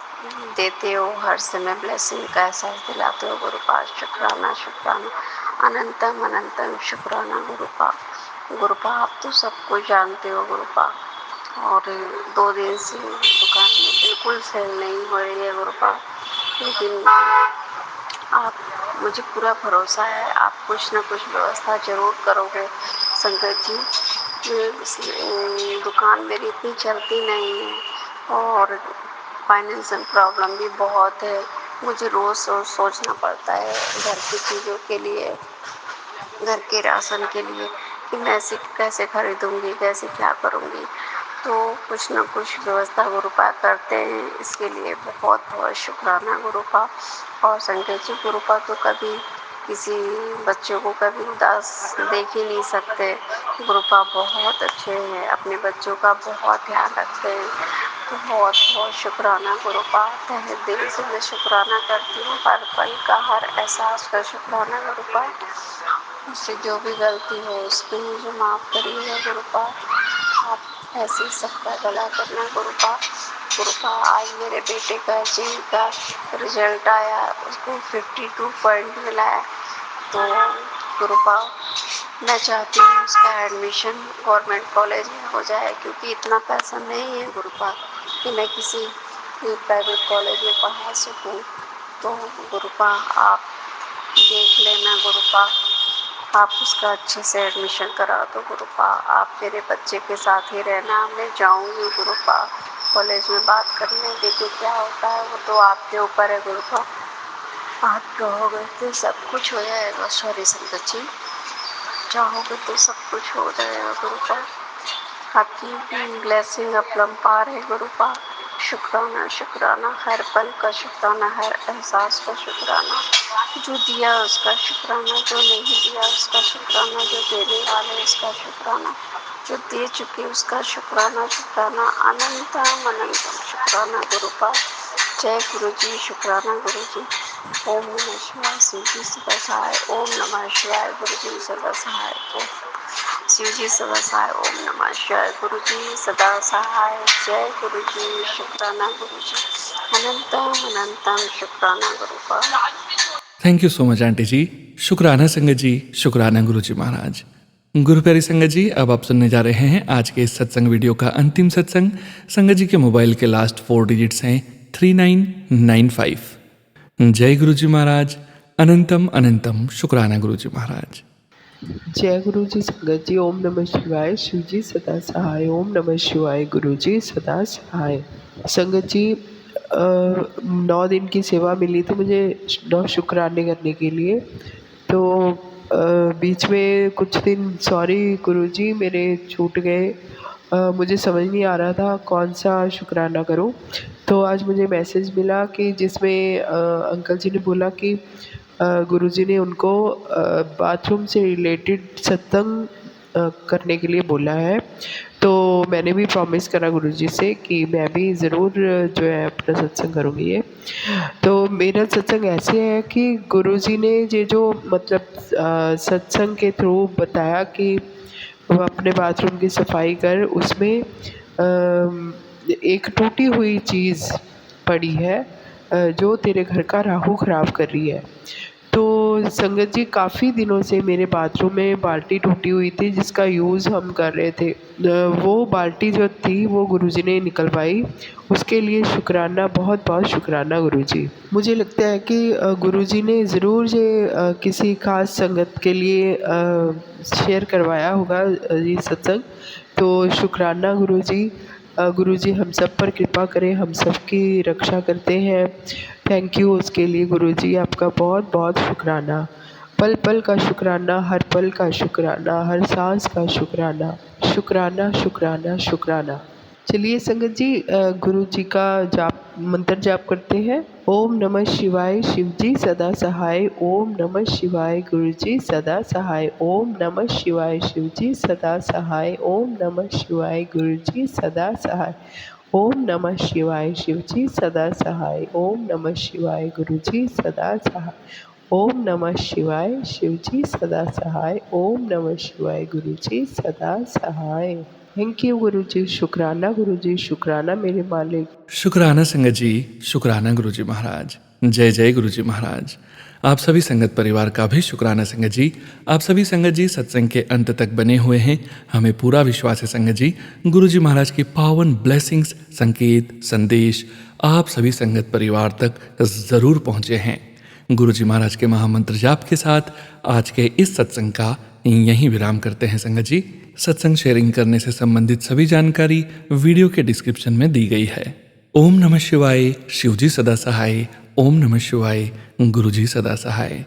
देते हो। हर समय ब्लेसिंग का एहसास दिलाते हो गुरुपा। शुक्राना शुक्राना अनंतम अनंतम शुक्राना गुरुपा। गुरुपा आप तो सब कुछ जानते हो गुरुपा। और 2 दिन से दुकान में बिल्कुल सेल नहीं हो रही है गुरुपा, लेकिन आप मुझे पूरा भरोसा है आप कुछ ना कुछ व्यवस्था ज़रूर करोगे संगत जी। दुकान मेरी इतनी चलती नहीं है और फाइनेंशियल प्रॉब्लम भी बहुत है। मुझे रोज़ सोचना पड़ता है घर की चीज़ों के लिए, घर के राशन के लिए कि मैं कैसे खरीदूँगी, कैसे क्या करूँगी। तो कुछ न कुछ व्यवस्था गुरुपा करते हैं, इसके लिए बहुत बहुत शुक्राना गुरुपा। और संगत जी गुरुपा तो कभी किसी बच्चों को कभी उदास देख ही नहीं सकते। गुरुपा बहुत अच्छे हैं, अपने बच्चों का बहुत ध्यान रखते हैं। तो बहुत बहुत शुक्राना गुरुपा, तहे दिल से मैं शुक्राना करती हूँ। हर पल का हर एहसास का शुक्राना गुरुपा। मुझसे जो भी गलती हो उसको मुझे माफ़ करिएगा गुरुपा। आप ऐसे ही सबका भला करना गुरुपा। गुरुपा आज मेरे बेटे का जेई का रिजल्ट आया, उसको 52 पॉइंट मिला है। तो गुरुपा मैं चाहती हूँ उसका एडमिशन गवर्नमेंट कॉलेज में हो जाए, क्योंकि इतना पैसा नहीं है गुरुपा कि मैं किसी प्राइवेट कॉलेज में पढ़ा सकूँ। तो गुरुपा आप देख लेना गुरुपा, आप उसका अच्छे से एडमिशन करा दो गुरुपा। आप मेरे बच्चे के साथ ही रहना, मैं जाऊंगी गुरुपा कॉलेज में बात करने, देखिए क्या होता है, वो तो आपके ऊपर है गुरुपा। आप कहोगे तो सब कुछ हो जाएगा। सॉरी संगत जी, चाहोगे तो सब कुछ हो जाएगा गुरुपा। आपकी ब्लेसिंग अपलम्पार है गुरुपा। शुक्राना शुक्राना, हर पल का शुक्राना, हर एहसास का शुक्राना। जो दिया उसका शुक्राना, जो नहीं दिया उसका शुक्राना, जो देने वाले उसका शुक्राना, जो दे चुके उसका शुक्राना। शुक्राना अनंतम अनंतम शुक्राना गुरुपा। जय गुरु जी, शुक्राना गुरु जी। ओम नमः शिवाय, शिव जी सदा सहाय। ओम नमः शिवाय, गुरु जी सदा सहाय। ओम शिव जी सदा सहाय। ओम नमः शिवाय, गुरु जी सदा सहाय। जय गुरु जी, शुक्राना गुरु जी। अनंतम अनंतम शुक्राना गुरुपा। Thank you so much aunty जी। शुक्राना संगत जी, शुक्राना गुरु जी महाराज। गुरु प्यारी संगत जी, अब आप सुनने जा रहे हैं आज के इस सत्संग वीडियो का अंतिम सत्संग। संगत जी के मोबाइल के लास्ट 4 डिजिट्स हैं 3995। जय गुरु जी महाराज। अनंतम अनंतम शुक्राना गुरु जी महाराज। जय गुरु जी संगत जी, ओम नमः शिवाय, शिव जी सदा सहाय। ओम नमः शिवाय, गुरु जी सदा सहाय। संगत जी 9 दिन की सेवा मिली थी मुझे 9 शुक्राने करने के लिए। तो बीच में कुछ दिन सॉरी गुरु जी मेरे छूट गए। मुझे समझ नहीं आ रहा था कौन सा शुक्राना करूं। तो आज मुझे मैसेज मिला कि जिसमें अंकल जी ने बोला कि गुरुजी ने उनको बाथरूम से रिलेटेड सत्संग करने के लिए बोला है। तो मैंने भी प्रॉमिस करा गुरुजी से कि मैं भी ज़रूर जो है अपना सत्संग करूँगी ये। तो मेरा सत्संग ऐसे है कि गुरुजी ने ये जो मतलब सत्संग के थ्रू बताया कि वो अपने बाथरूम की सफाई कर, उसमें एक टूटी हुई चीज़ पड़ी है जो तेरे घर का राहु ख़राब कर रही है। तो संगत जी काफ़ी दिनों से मेरे बाथरूम में बाल्टी टूटी हुई थी जिसका यूज़ हम कर रहे थे। वो बाल्टी जो थी वो गुरुजी ने निकलवाई, उसके लिए शुक्राना, बहुत बहुत शुक्राना गुरुजी। मुझे लगता है कि गुरुजी ने ज़रूर ये किसी ख़ास संगत के लिए शेयर करवाया होगा ये सत्संग। तो शुक्राना गुरुजी। गुरुजी हम सब पर कृपा करें, हम सब की रक्षा करते हैं। थैंक यू उसके लिए गुरुजी, आपका बहुत बहुत शुक्राना। पल पल का शुक्राना, हर पल का शुक्राना, हर सांस का शुक्राना। शुक्राना शुक्राना शुक्राना। चलिए संगत जी गुरु जी का जाप मंत्र जाप करते हैं। ओम नमः शिवाय, शिव जी सदा सहाय। ओम नमः शिवाय, गुरु जी सदा सहाय। ओम नमः शिवाय, शिव जी सदा सहाय। ओम नमः शिवाय, गुरु जी सदा सहाय। ओम नमः शिवाय, शिव जी सदा सहाय। ओम नमः शिवाय, गुरु जी सदा सहाय। ओम नमः शिवाय, शिव जी सदा सहाय। ओम नमः शिवाय, गुरु जी सदा सहाय। थैंक यू गुरु जी, शुक्राना गुरु जी, शुक्राना मेरे मालिक। शुक्राना संगत जी, शुक्राना गुरु जी महाराज। जय जय गुरु जी महाराज। आप सभी संगत परिवार का भी शुक्राना संगत जी। आप सभी संगत जी सत्संग के अंत तक बने हुए हैं। हमें पूरा विश्वास है संगत जी, गुरु जी महाराज की पावन ब्लेसिंग्स, संकेत, संदेश आप सभी संगत परिवार तक ज़रूर पहुँचे हैं। गुरु जी महाराज के महामंत्र जाप के साथ आज के इस सत्संग का यहीं विराम करते हैं संगत जी। सत्संग शेयरिंग करने से संबंधित सभी जानकारी वीडियो के डिस्क्रिप्शन में दी गई है। ओम नमः शिवाय, शिव जी सदा सहाय। ओम नमः शिवाय, गुरु जी सदा सहाय।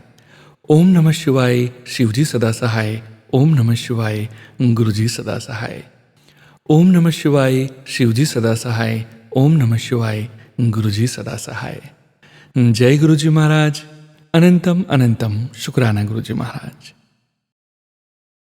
ओम नमः शिवाय, शिव जी सदा सहाय। ओम नमः शिवाय, गुरु जी सदा सहाय। ओम नमः शिवाय, शिवजी सदा सहाय। ओम नमः शिवाय, गुरुजी सदा सहाय। जय गुरुजी महाराज। अनंतम अनंतम शुक्राना गुरुजी महाराज।